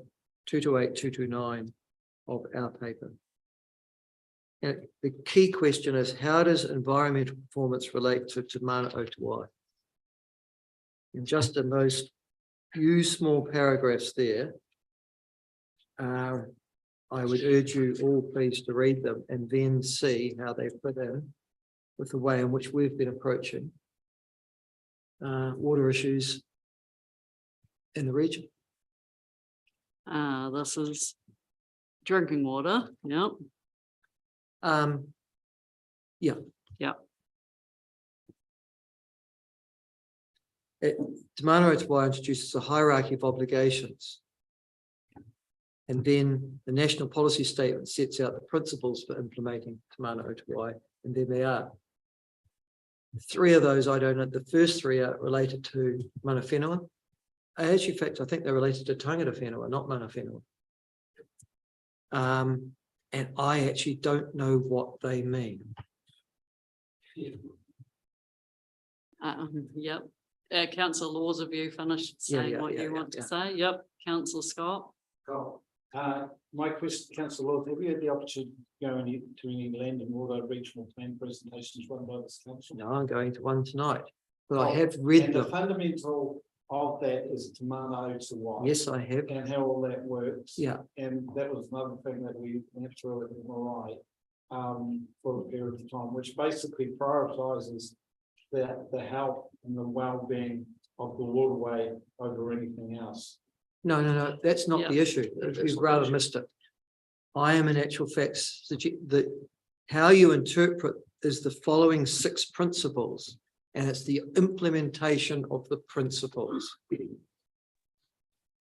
228, 229 of our paper. And the key question is, how does environmental performance relate to Te Mana o Te Wai? And just in those few small paragraphs there, I would urge you all please to read them and then see how they fit in with the way in which we've been approaching water issues in the region. This is drinking water, yep. Yeah. Yeah. Te Mana o Te Wai introduces a hierarchy of obligations. And then the national policy statement sets out the principles for implementing Te Mana o Te Wai, and there they are. 3 of those I don't know. The first 3 are related to mana whenua. Actually, in fact, I think they're related to tangata whenua, not mana whenua. And I actually don't know what they mean. Yep. Councillor Laws, have you finished Yeah, saying yeah, what yeah, you yeah, want to yeah. say? Yep. Councillor Scott. My question, Councillor Lord, have you had the opportunity to go to any land and water regional plan presentations run by this council? No, I'm going to one tonight, but I Oh, have read And the them. fundamental of that is Te Mana o Te Wai. Yes, I have. And how all that works. Yeah. And that was another thing that we went through at MRI for a period of time, which basically prioritises the health and the well-being of the waterway over anything else. No, that's not the issue. You've rather missed it. I am in actual facts, that how you interpret is the following 6 principles, and it's the implementation of the principles.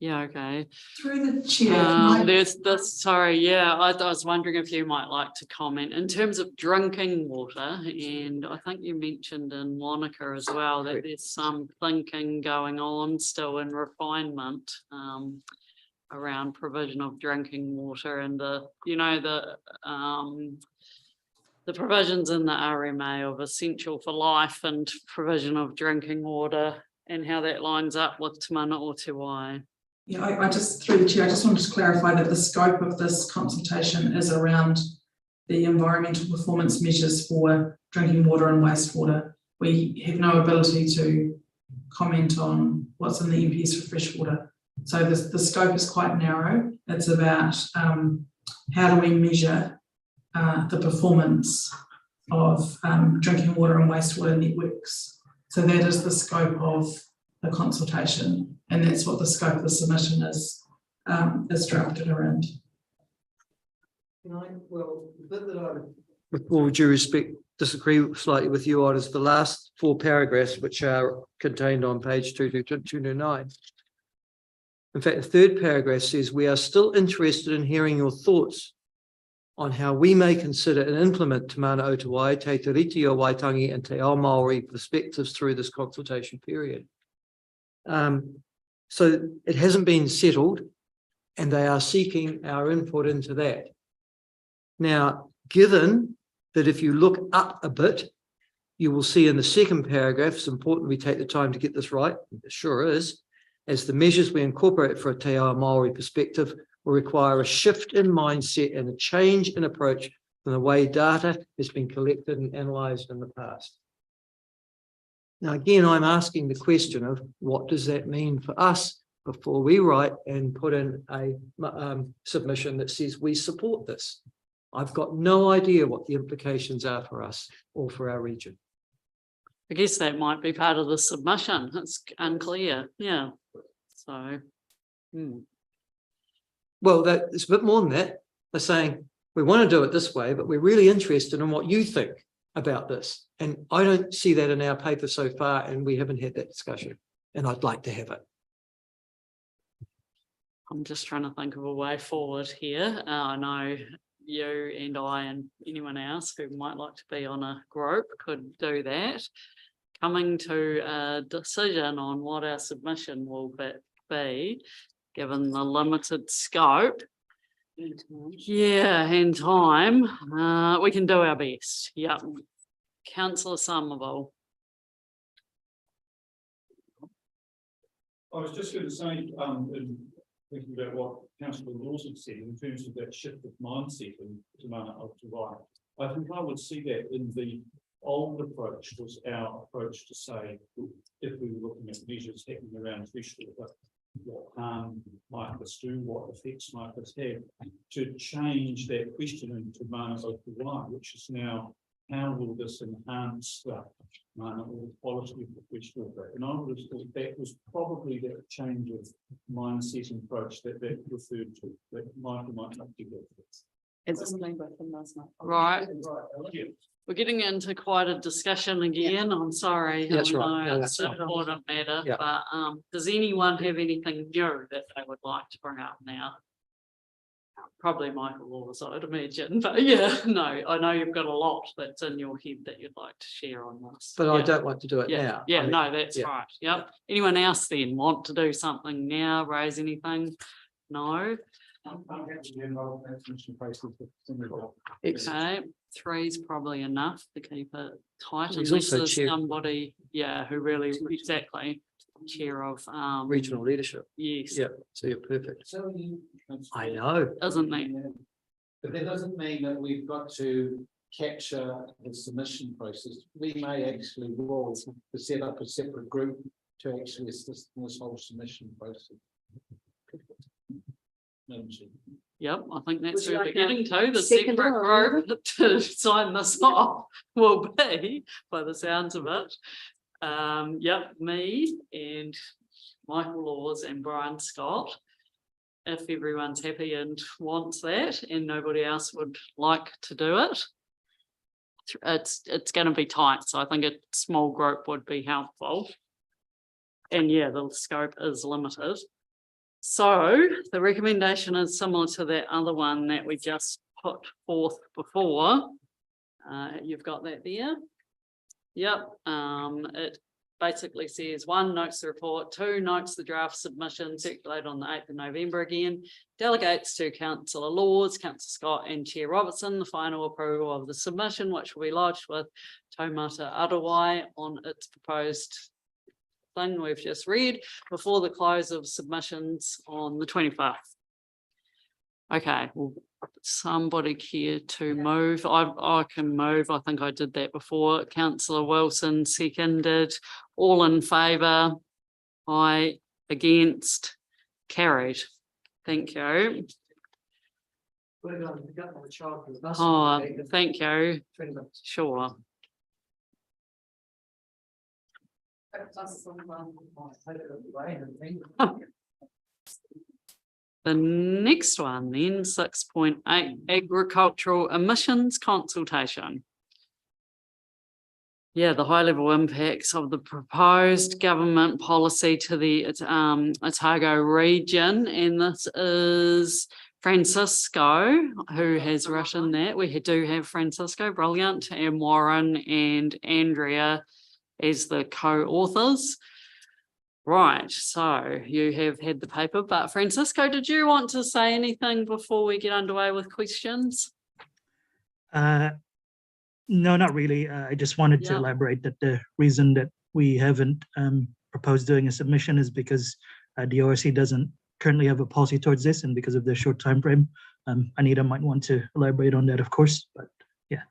Yeah, okay. Through the chair. can I- There's this, sorry, yeah, I was wondering if you might like to comment in terms of drinking water, and I think you mentioned in Wanaka as well that there's some thinking going on still in refinement around provision of drinking water and the provisions in the RMA of essential for life and provision of drinking water and how that lines up with Te Mana o Te Wai. Yeah, I just, through the chair, I just wanted to clarify that the scope of this consultation is around the environmental performance measures for drinking water and wastewater. We have no ability to comment on what's in the MPS for fresh water. So the scope is quite narrow. It's about how do we measure the performance of drinking water and wastewater networks? So that is the scope of the consultation, and that's what the scope of the submission is drafted around. Well, the bit that I, with all due respect, disagree slightly with you on is the last 4 paragraphs, which are contained on page 229. In fact, the 3rd paragraph says, we are still interested in hearing your thoughts on how we may consider and implement Te Mana o Te Wai, Te Tiriti o Waitangi and Te Ao Māori perspectives through this consultation period. So it hasn't been settled, and they are seeking our input into that. Now, given that if you look up a bit, you will see in the 2nd paragraph, it's important we take the time to get this right, it sure is, as the measures we incorporate for a Te Ao Māori perspective will require a shift in mindset and a change in approach from the way data has been collected and analysed in the past. Now, again, I'm asking the question of what does that mean for us before we write and put in a submission that says we support this. I've got no idea what the implications are for us or for our region. I guess that might be part of the submission. It's unclear. Yeah. So. Well, it's a bit more than that. They're saying we want to do it this way, but we're really interested in what you think about this. And I don't see that in our paper so far, and we haven't had that discussion. And I'd like to have it. I'm just trying to think of a way forward here. I know you and I and anyone else who might like to be on a group could do that. Coming to a decision on what our submission will be, given the limited scope. Yeah, and time, we can do our best. Yep. Councillor Somerville. I was just going to say, in thinking about what Councillor Lawson said in terms of that shift of mindset in Te Mana o Te Wai, I think I would see that in the old approach was our approach to say, if we were looking at measures happening around freshwater, what harm might this do, what effects might this have, to change that question in Te Mana o Te Wai, which is now, how will this enhance the mana or the quality of the freshwater? And I would have thought that was probably that change of mindset and approach that referred to, that Michael might not do that. It's explained by him last night. Right. We're getting into quite a discussion again. I'm sorry. That's I right. know No, it's that's an fine. important matter, Yeah. but does anyone have anything new that they would like to bring up now? Probably Michael Laws, I'd imagine, but yeah, no, I know you've got a lot that's in your head that you'd like to share on this. But Yeah. I don't want to do it Yeah, now. yeah, I mean, no, that's yeah. right. Yep. Anyone else then want to do something now, raise anything? No? Okay, 3's probably enough to keep it tight He's unless also there's chair- somebody, yeah, who really, exactly, chair of, Regional leadership. yes, Yeah, so you're perfect. So I know. doesn't that, But that doesn't mean that we've got to capture the submission process. We may actually roll to set up a separate group to actually assist in this whole submission process. yep, I think that's Would you where we're like getting to, the second separate or group to sign this off will be, by the sounds of it. Yep, me and Michael Laws and Brian Scott. If everyone's happy and wants that and nobody else would like to do it. It's going to be tight, so I think a small group would be helpful. And yeah, the scope is limited. So the recommendation is similar to that other one that we just put forth before. You've got that there. Yep, it basically says 1, notes the report, 2, notes the draft submission circulated on the 8th of November again, delegates to Councillor Laws, Councillor Scott and Chair Robertson the final approval of the submission, which will be lodged with Taumata Arawai on its proposed thing we've just read before the close of submissions on the 25th. Okay, well, somebody care to move? I can move. I think I did that before. Councillor Wilson seconded. All in favour? Aye. Against? Carried. Thank you. Oh, thank you. Sure. The next one then, 6.8 agricultural emissions consultation. Yeah, the high level impacts of the proposed government policy to the Otago region, and this is Francisco who has written that. We do have Francisco, brilliant, and Warren and Andrea as the co-authors. Right, so you have had the paper, but Francisco, did you want to say anything before we get underway with questions? No, not really. I just wanted to elaborate that the reason that we haven't proposed doing a submission is because the ORC doesn't currently have a policy towards this, and because of the short time frame. Anita might want to elaborate on that, of course, but yeah.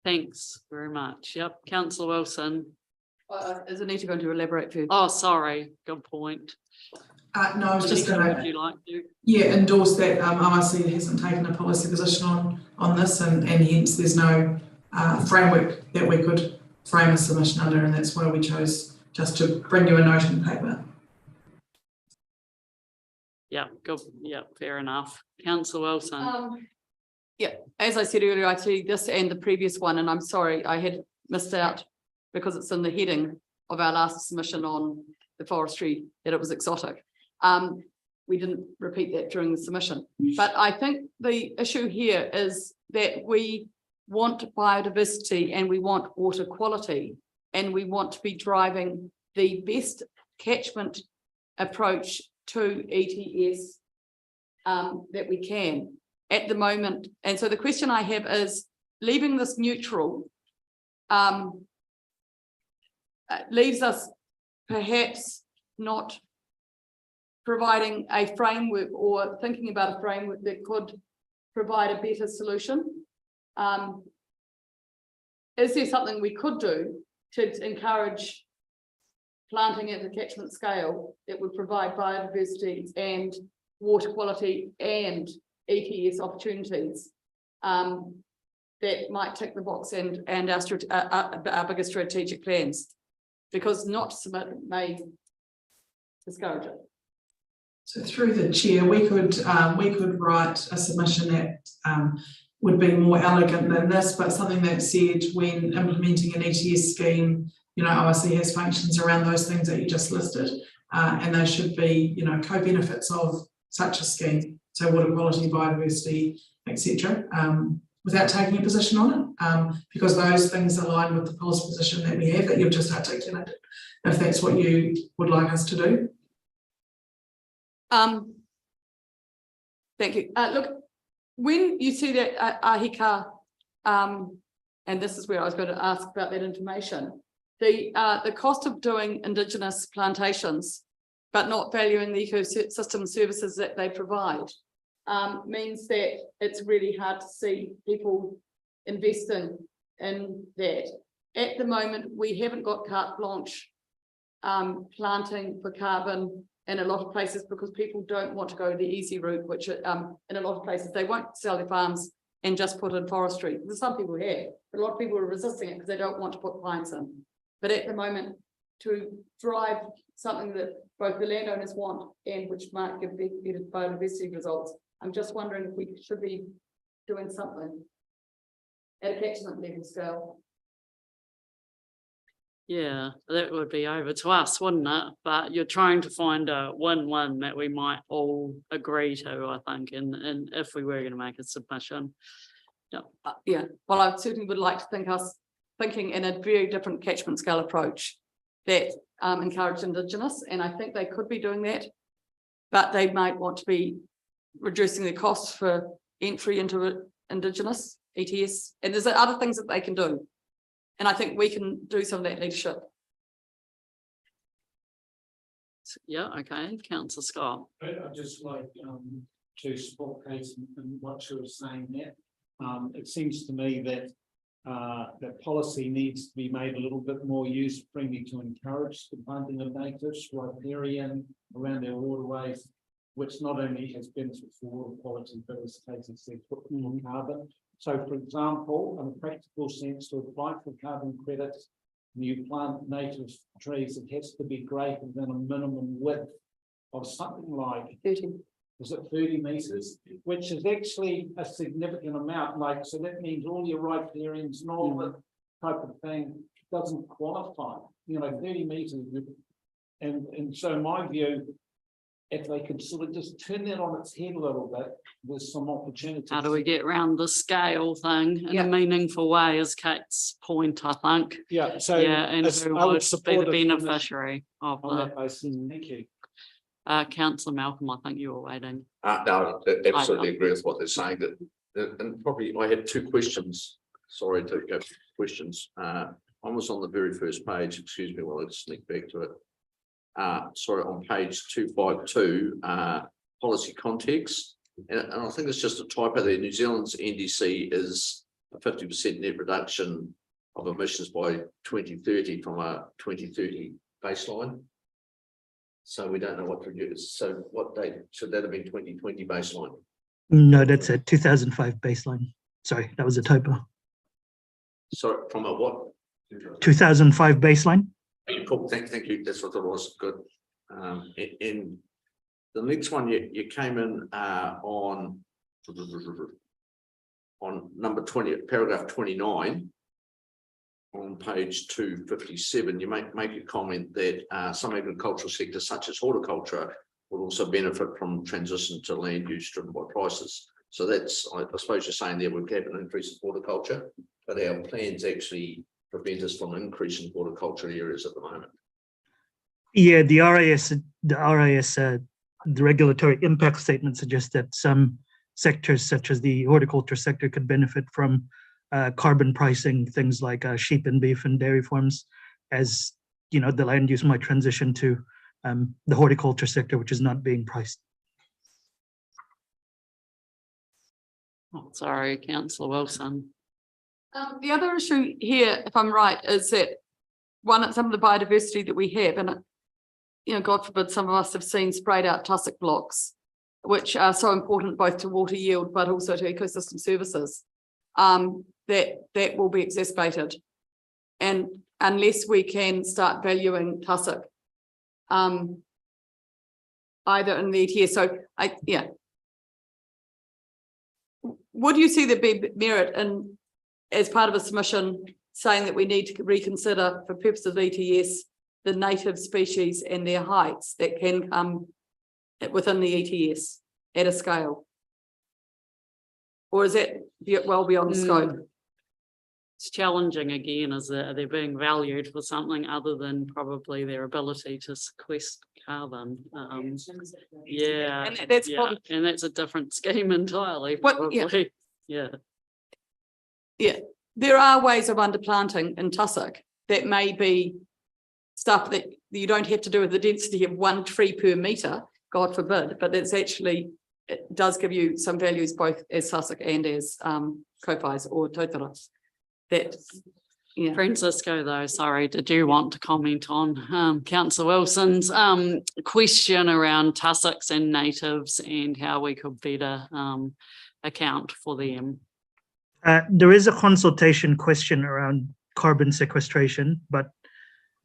Thanks very much. Yep, Councillor Wilson. Is Anita going to elaborate further? Oh, sorry, good point. No, I was just going Would you like to? yeah, endorse that ORC hasn't taken a policy position on this, and hence there's no framework that we could frame a submission under, and that's why we chose just to bring you a note in paper. Yeah, good. Yeah, fair enough. Councillor Wilson. Yeah, as I said earlier, I see this and the previous one, and I'm sorry I had missed out because it's in the heading of our last submission on the forestry that it was exotic. We didn't repeat that during the submission, but I think the issue here is that we want biodiversity and we want water quality, and we want to be driving the best catchment approach to ETS that we can at the moment. And so the question I have is, leaving this neutral leaves us perhaps not providing a framework or thinking about a framework that could provide a better solution. Is there something we could do to encourage planting at the catchment scale that would provide biodiversity and water quality and ETS opportunities that might tick the box and our bigger strategic plans? Because not to submit may discourage it. So through the chair, we could write a submission that would be more elegant than this, but something that said when implementing an ETS scheme, you know, ORC has functions around those things that you just listed, and they should be, you know, co-benefits of such a scheme. So water quality, biodiversity, etc. Without taking a position on it, because those things align with the policy position that we have that you've just articulated, if that's what you would like us to do. Thank you. Look, when you see that AHICA, and this is where I was going to ask about that information, the cost of doing Indigenous plantations, but not valuing the ecosystem services that they provide, means that it's really hard to see people investing in that. At the moment, we haven't got carte blanche planting for carbon in a lot of places because people don't want to go the easy route, which in a lot of places they won't sell their farms and just put in forestry. There's some people here, but a lot of people are resisting it because they don't want to put pines in. But at the moment, to drive something that both the landowners want and which might give better biodiversity results, I'm just wondering if we should be doing something at a catchment level scale. Yeah, that would be over to us, wouldn't it? But you're trying to find a win-win that we might all agree to, I think, and if we were going to make a submission. Yeah. Yeah, well, I certainly would like to think us thinking in a very different catchment scale approach that encourage Indigenous, and I think they could be doing that, but they might want to be reducing the costs for entry into Indigenous ETS, and there's other things that they can do. And I think we can do some of that leadership. Yeah, okay, Councillor Scott. I'd just like to support Kate and what she was saying there. It seems to me that that policy needs to be made a little bit more user-friendly to encourage the planting of natives, riparian, around their waterways, which not only has benefit for water quality, but has taken their footprint on carbon. So for example, in a practical sense, to apply for carbon credits, you plant native trees, it has to be greater than a minimum width of something like 30. is it 30 meters, which is actually a significant amount, like, so that means all your riparians and all that type of thing doesn't qualify, 30 meters. And so my view, if they could sort of just turn that on its head a little bit, there's some opportunities. How do we get around the scale thing in a meaningful way is Kate's point, I think. Yeah, so. Yeah, and as- who I would would be support the it on that- beneficiary of on the, that basis. Thank you. Councillor Malcolm, I think you were waiting. No, I absolutely agree with what they're saying, that, and probably I had two questions, sorry to go to questions. One was on the very first page, excuse me while I sneak back to it. Sorry, on page 252, policy context, and I think it's just a typo there. New Zealand's NDC is a 50% net reduction of emissions by 2030 from a 2030 baseline. So we don't know what to do. So what date should that have been? 2020 baseline? No, that's a 2005 baseline. Sorry, that was a typo. So from a what? 2005 baseline. Cool, thank you, that's what it was, good. In the next one, you came in on number 20, paragraph 29. On page 257, you make a comment that some agricultural sectors such as horticulture will also benefit from transition to land use driven by prices. So that's, I suppose you're saying there we've had an increase in horticulture, but our plans actually prevent us from increasing horticulture areas at the moment. Yeah, the RIS, the regulatory impact statement suggests that some sectors, such as the horticulture sector, could benefit from carbon pricing, things like sheep and beef and dairy farms, as the land use might transition to the horticulture sector, which is not being priced. Oh, sorry, Councillor Wilson. The other issue here, if I'm right, is that some of the biodiversity that we have, and God forbid, some of us have seen sprayed out tussock blocks, which are so important both to water yield but also to ecosystem services. That will be exacerbated, and unless we can start valuing tussock, either in the ETS. So would you see there be merit in, as part of a submission, saying that we need to reconsider for purposes of ETS the native species and their heights that can come within the ETS at a scale? Or is that well beyond the scope? It's challenging again, is that they're being valued for something other than probably their ability to sequester carbon. Yeah, And that's probably, and that's a different scheme entirely. Well, yeah. Probably. Yeah. yeah, there are ways of underplanting in tussock that may be stuff that you don't have to do with the density of 1 tree per metre, God forbid, but it's actually, it does give you some values both as tussock and as kowhais or totara. That, yeah. Francisco, though, sorry, did you want to comment on Councillor Wilson's question around tussocks and natives and how we could better account for them? There is a consultation question around carbon sequestration, but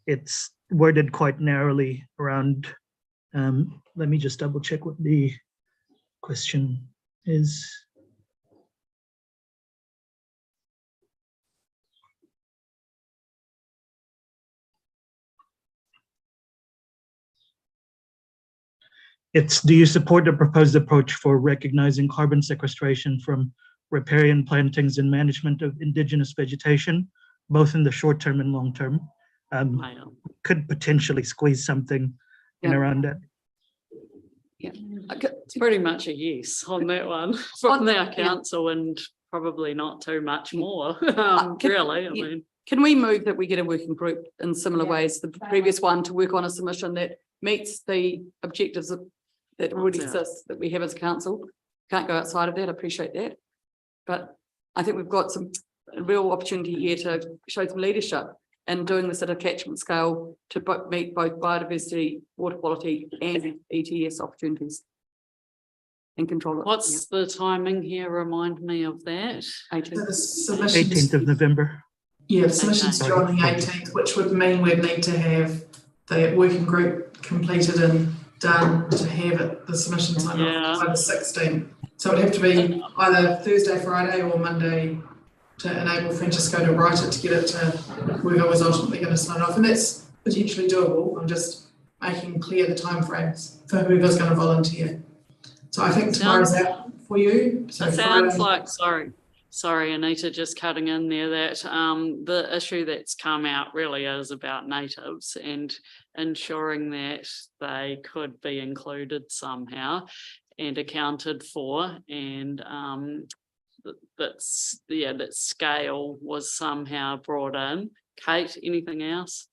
it's worded quite narrowly around, let me just double check what the question is. It's, do you support the proposed approach for recognizing carbon sequestration from riparian plantings and management of indigenous vegetation, both in the short term and long term? Could potentially squeeze something in around that. Yeah, it's pretty much a yes on that one from our council, and probably not too much more. Really, I mean. Can we move that we get a working group in similar ways to the previous one to work on a submission that meets the objectives that already exist that we have as a council? Can't go outside of that. I appreciate that, but I think we've got some real opportunity here to show some leadership and doing this at a catchment scale to meet both biodiversity, water quality and ETS opportunities. and control it. What's the timing here? Remind me of that. So 18th. the submission 18th of November. Yeah, submissions Okay. due on the 18th, which would mean we'd need to have the working group completed and done to have it, the submission time Yeah. by the 16th. So it'd have to be either Thursday, Friday or Monday to enable Francesco to write it, to get it to whoever was ultimately going to sign off. And that's potentially doable. I'm just making clear the timeframes for whoever's going to volunteer. So I think tomorrow's out for you. So It sounds Friday- like, sorry, Anita, just cutting in there, that the issue that's come out really is about natives and ensuring that they could be included somehow and accounted for, and that scale was somehow brought in. Kate, anything else?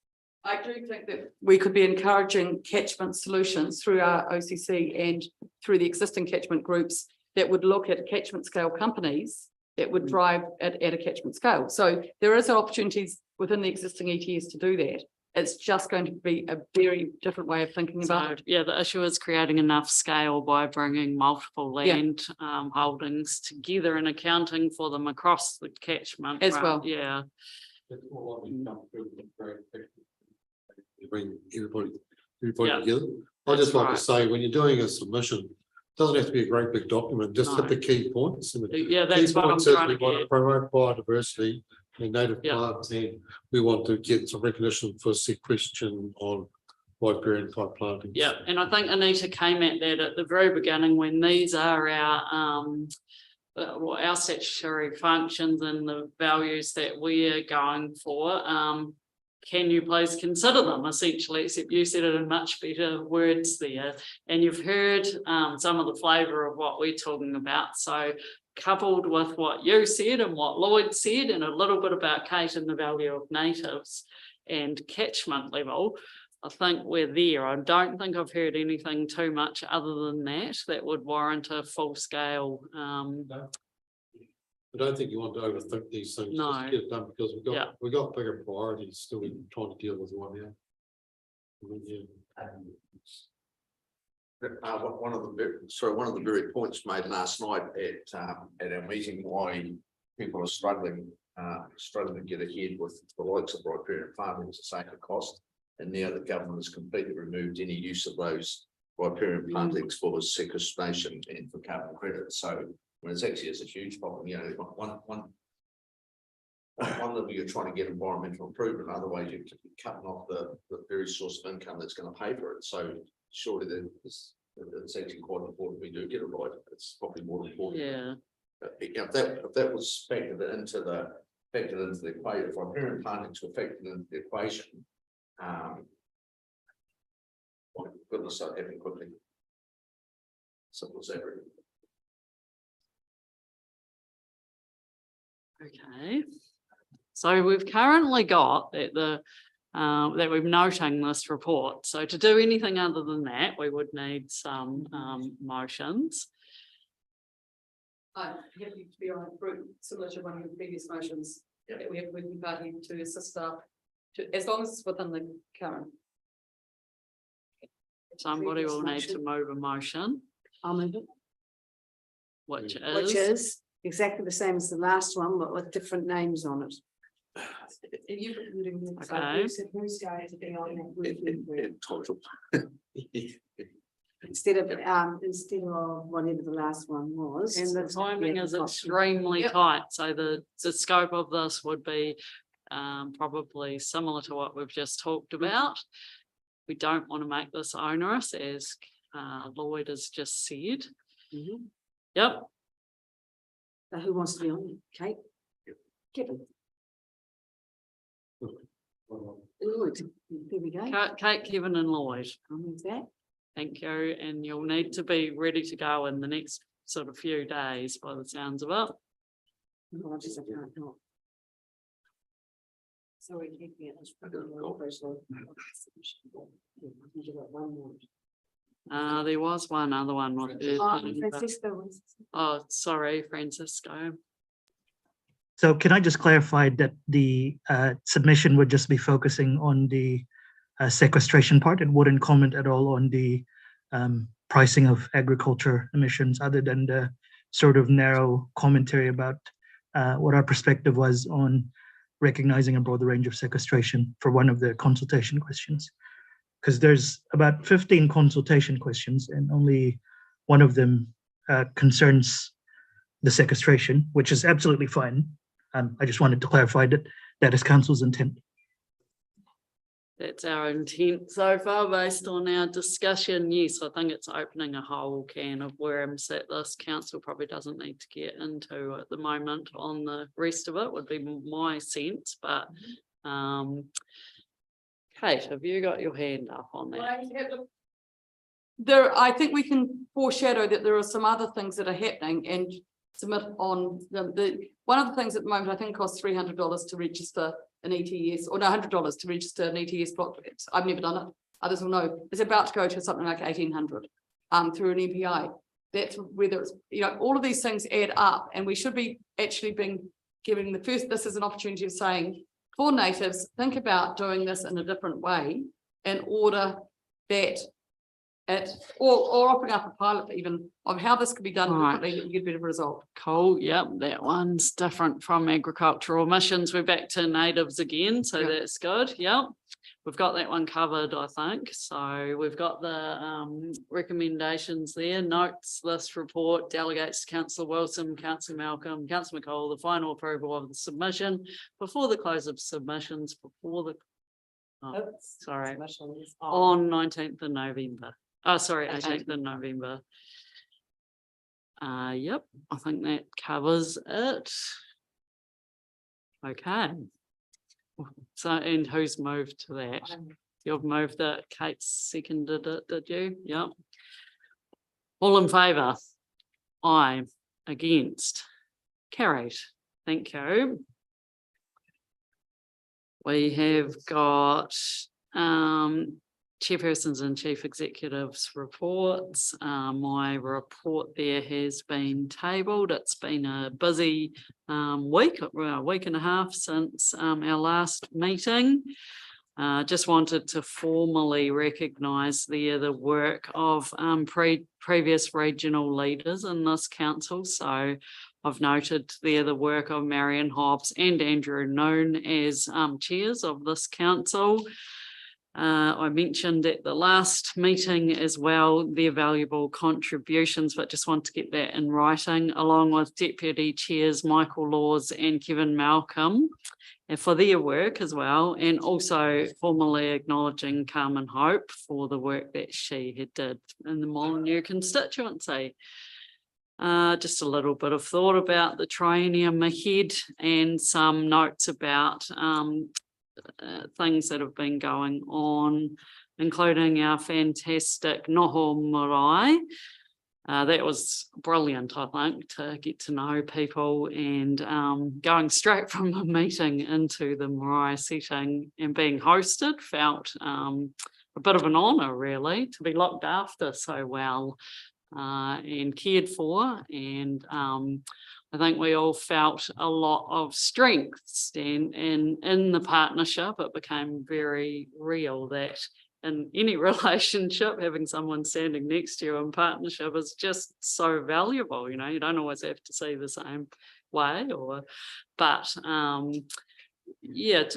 I do think that we could be encouraging catchment solutions through our OCC and through the existing catchment groups that would look at catchment scale companies that would drive at a catchment scale. So there is opportunities within the existing ETS to do that. It's just going to be a very different way of thinking about So, it. yeah, the issue is creating enough scale by bringing multiple Yeah. land holdings together and accounting for them across the catchment. As right? well. Yeah. Bring everybody Yeah. together. I just That's like right. to say, when you're doing a submission, it doesn't have to be a great big document, just hit No. the key points. And the Yeah, key that's what I'm points is trying we to want to get. promote biodiversity and native Yeah. plants, and we want to get some recognition for sequestration on riparian type plantings. Yeah, and I think Anita came at that at the very beginning when these are our statutory functions and the values that we're going for. Can you please consider them essentially, except you said it in much better words there. And you've heard some of the flavour of what we're talking about. So coupled with what you said and what Lloyd said and a little bit about Kate and the value of natives and catchment level, I think we're there. I don't think I've heard anything too much other than that would warrant a full scale. I don't think you want to overthink these things. No. Just get it done, because Yeah. we've got bigger priorities still trying to deal with one now. Yeah. One of the very points made last night at our meeting, why people are struggling to get ahead with the likes of riparian farming is the sake of cost. And now the government has completely removed any use of those riparian plantings for sequestration and for carbon credit. So when it's actually a huge problem, you know, one level you're trying to get environmental improvement, otherwise you're cutting off the very source of income that's going to pay for it. So surely it's actually quite important we do get it right. It's probably more important. Yeah. If that was factored into the equation, if riparian plantings were factored into the equation, my goodness, I'd have it quickly. Simple as that, really. Okay, so we've currently got that that we're noting this report. So to do anything other than that, we would need some motions. I'm happy to be on a group similar to one of the previous motions that we have with the party to assist staff to, as long as it's within the current. Somebody will need to move a motion, I'll move it. which Which is exactly the same as the last one, but with different names on it. Okay. Who's going to be on that group? In total. Instead of whatever the last one was. And the timing Yeah, is the extremely Yep. tight, so the scope of this would be probably similar to what we've just talked about. We don't want to make this onerous, as Lloyd has just said. Mhm. Yep, So who wants to be on it? Kate? Kevin? Lloyd, there we go. Kate, Kevin and Lloyd, I'll move that. thank you, and you'll need to be ready to go in the next sort of few days by the sounds of it. Apologies, I can't help. Sorry, keep me at this. There was one other one. Francisco was. Oh, sorry, Francisco. So can I just clarify that the submission would just be focusing on the sequestration part? It wouldn't comment at all on the pricing of agriculture emissions, other than the sort of narrow commentary about what our perspective was on recognizing a broader range of sequestration for one of the consultation questions. Because there's about 15 consultation questions and only one of them concerns the sequestration, which is absolutely fine. I just wanted to clarify that that is council's intent. That's our intent so far based on our discussion. Yes, I think it's opening a whole can of worms that this council probably doesn't need to get into at the moment. On the rest of it would be my sense, but Kate, have you got your hand up on that? I think we can foreshadow that there are some other things that are happening and submit on one of the things at the moment I think costs $300 to register an ETS, or no, $100 to register an ETS block. I've never done it. Others will know. It's about to go to something like 1,800 through an EPI. That's whether it's, all of these things add up, and we should be actually giving this is an opportunity of saying, for natives, think about doing this in a different way in order that or offering up a pilot even of how this could be done differently, that you get a better result. Cool. Yep, that one's different from agricultural emissions. We're back to natives again, so that's good. Yep, we've got that one covered, I think. So we've got the recommendations there. Notes this report delegates to Councillor Wilson, Councillor Malcolm, Councillor McCall the final approval of the submission before the close of submissions on 19th of November. Oh, sorry, 18th of November. Yep, I think that covers it. Okay. So, and who's moved to that? You've moved it. Kate seconded it, did you? Yep. All in favour? Aye. Against? Carried. Thank you. We have got chairpersons and chief executives reports. My report there has been tabled. It's been a busy week and a half since our last meeting. Just wanted to formally recognise the work of previous regional leaders in this council. So I've noted there the work of Marion Hobbs and Andrew Noon as chairs of this council. I mentioned at the last meeting as well their valuable contributions, but just want to get that in writing, along with Deputy Chairs Michael Laws and Kevin Malcolm, and for their work as well, and also formally acknowledging Carmen Hope for the work that she had did in the Molyneux constituency. Just a little bit of thought about the triennium ahead and some notes about things that have been going on, including our fantastic Noho Marae. That was brilliant, I think, to get to know people, and going straight from the meeting into the marae setting and being hosted felt a bit of an honour, really, to be looked after so well and cared for. And I think we all felt a lot of strength in the partnership. It became very real that in any relationship, having someone standing next to you in partnership is just so valuable. You don't always have to see the same way, but to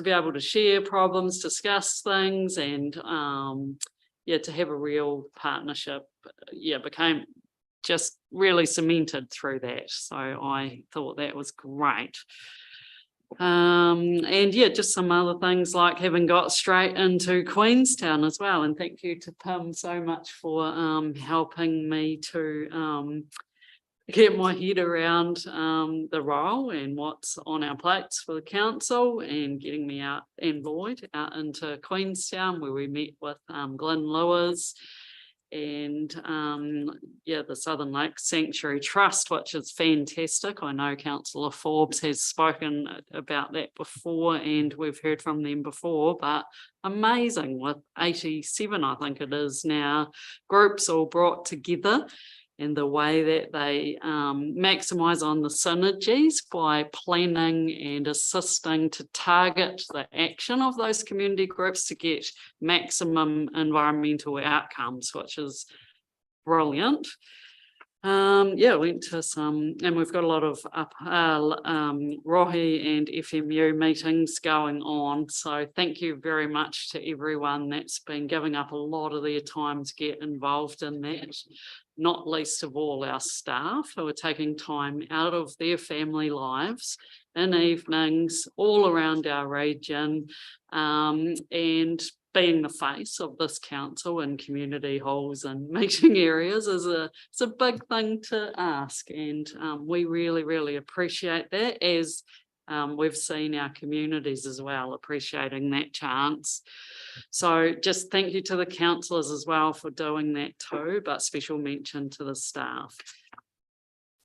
be able to share problems, discuss things, and to have a real partnership, became just really cemented through that. So I thought that was great. And just some other things like having got straight into Queenstown as well. And thank you to Pim so much for helping me to get my head around the role and what's on our plates for the council, and getting me out and Lloyd out into Queenstown, where we met with Glenn Lewis and the Southern Lakes Sanctuary Trust, which is fantastic. I know Councillor Forbes has spoken about that before, and we've heard from them before, but amazing with 87, I think it is now, groups all brought together, and the way that they maximise on the synergies by planning and assisting to target the action of those community groups to get maximum environmental outcomes, which is brilliant. Yeah, went to some, and we've got a lot of Rohi and FMU meetings going on. So thank you very much to everyone that's been giving up a lot of their time to get involved in that. Not least of all our staff who are taking time out of their family lives in evenings all around our region, and being the face of this council in community halls and meeting areas it's a big thing to ask, and we really appreciate that, as we've seen our communities as well appreciating that chance. So just thank you to the councillors as well for doing that too, but special mention to the staff.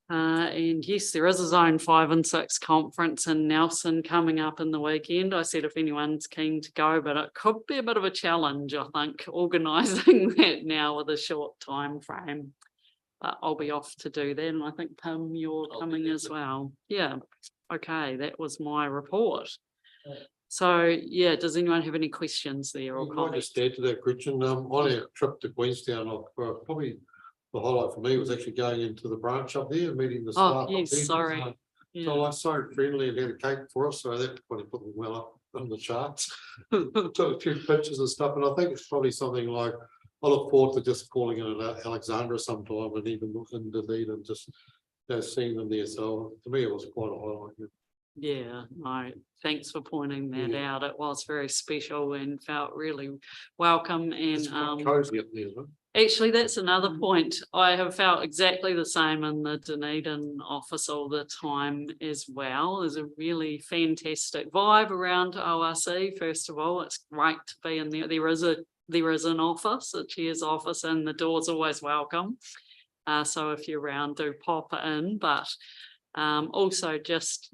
And yes, there is a Zone 5 and 6 conference in Nelson coming up in the weekend. I said if anyone's keen to go, but it could be a bit of a challenge, I think, organising that now with a short time frame. But I'll be off to do that, and I think Pim, you're coming as well. Yeah, okay, that was my report. So yeah, does anyone have any questions there or Can I comments? just add to that, Gretchen? On our trip to Queenstown, probably the highlight for me was actually going into the branch up there, meeting the staff. Oh, up yes, there. sorry. So Yeah. I was so friendly and had a cake for us, so that probably put them well up on the charts. Took a few pictures and stuff, and I think it's probably something like, I look forward to just calling in Alexandra sometime and even in Dunedin and just seeing them there. So to me, it was quite a highlight. Yeah, no, thanks for pointing that out. It was very special and felt really welcome, It's and quite cozy up there, isn't it? actually, that's another point. I have felt exactly the same in the Dunedin office all the time as well. There's a really fantastic vibe around ORC. First of all, it's great to be in there. There is an office, a chair's office, and the door's always welcome. So if you're around, do pop in. But also just,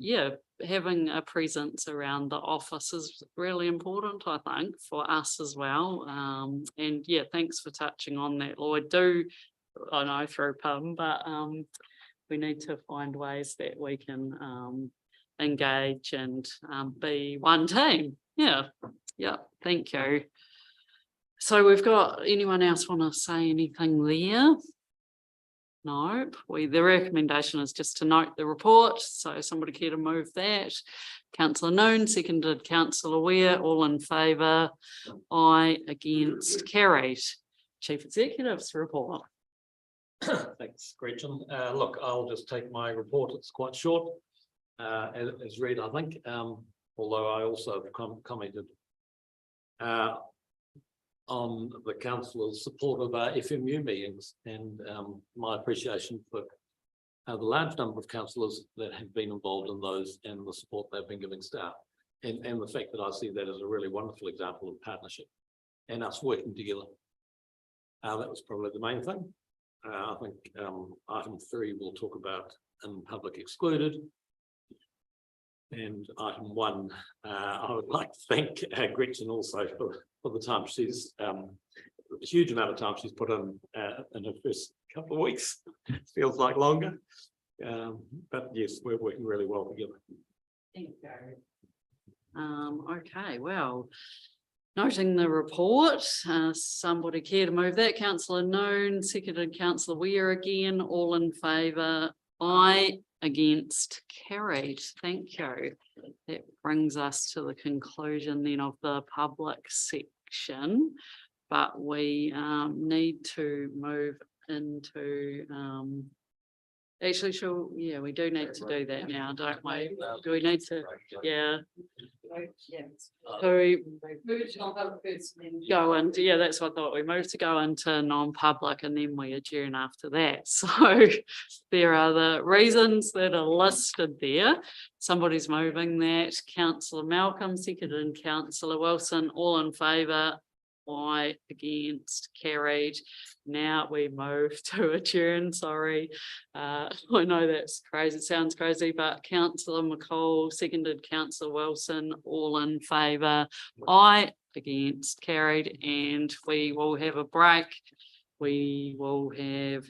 having a presence around the office is really important, I think, for us as well. And yeah, thanks for touching on that, Lloyd. I know through Pim, but we need to find ways that we can engage and be one team. Yeah, thank you. So we've got, anyone else want to say anything there? Nope. The recommendation is just to note the report. So somebody care to move that? Councillor Noon, seconded Councillor Ware, all in favour. Aye, against, carried. Chief Executive's report. Thanks, Gretchen. Look, I'll just take my report. It's quite short, as read, I think, although I also have commented on the councillors' support of our FMU meetings, and my appreciation for the large number of councillors that have been involved in those and the support they've been giving staff, and the fact that I see that as a really wonderful example of partnership and us working together. That was probably the main thing. I think item 3 we'll talk about in public excluded. And item 1, I would like to thank Gretchen also for the time she's, a huge amount of time she's put in her first couple of weeks. Feels like longer. But yes, we're working really well together. Thank you. Okay, well, noting the report, somebody care to move that? Councillor Noon, seconded Councillor Weir again, all in favour. Aye, against, carried. Thank you. That brings us to the conclusion then of the public section, but we need to move into actually, sure, yeah, we do need to do that now, don't we? Do we need to? Yeah. So we go into, yeah, that's what I thought. We moved to go into non-public and then we adjourn after that. So there are the reasons that are listed there. Somebody's moving that. Councillor Malcolm, seconded, and Councillor Wilson, all in favour. Aye, against, carried. Now we move to adjourn, sorry. I know that's crazy, it sounds crazy, but Councillor McCall, seconded, Councillor Wilson, all in favour. Aye, against, carried, and we will have a break. We will have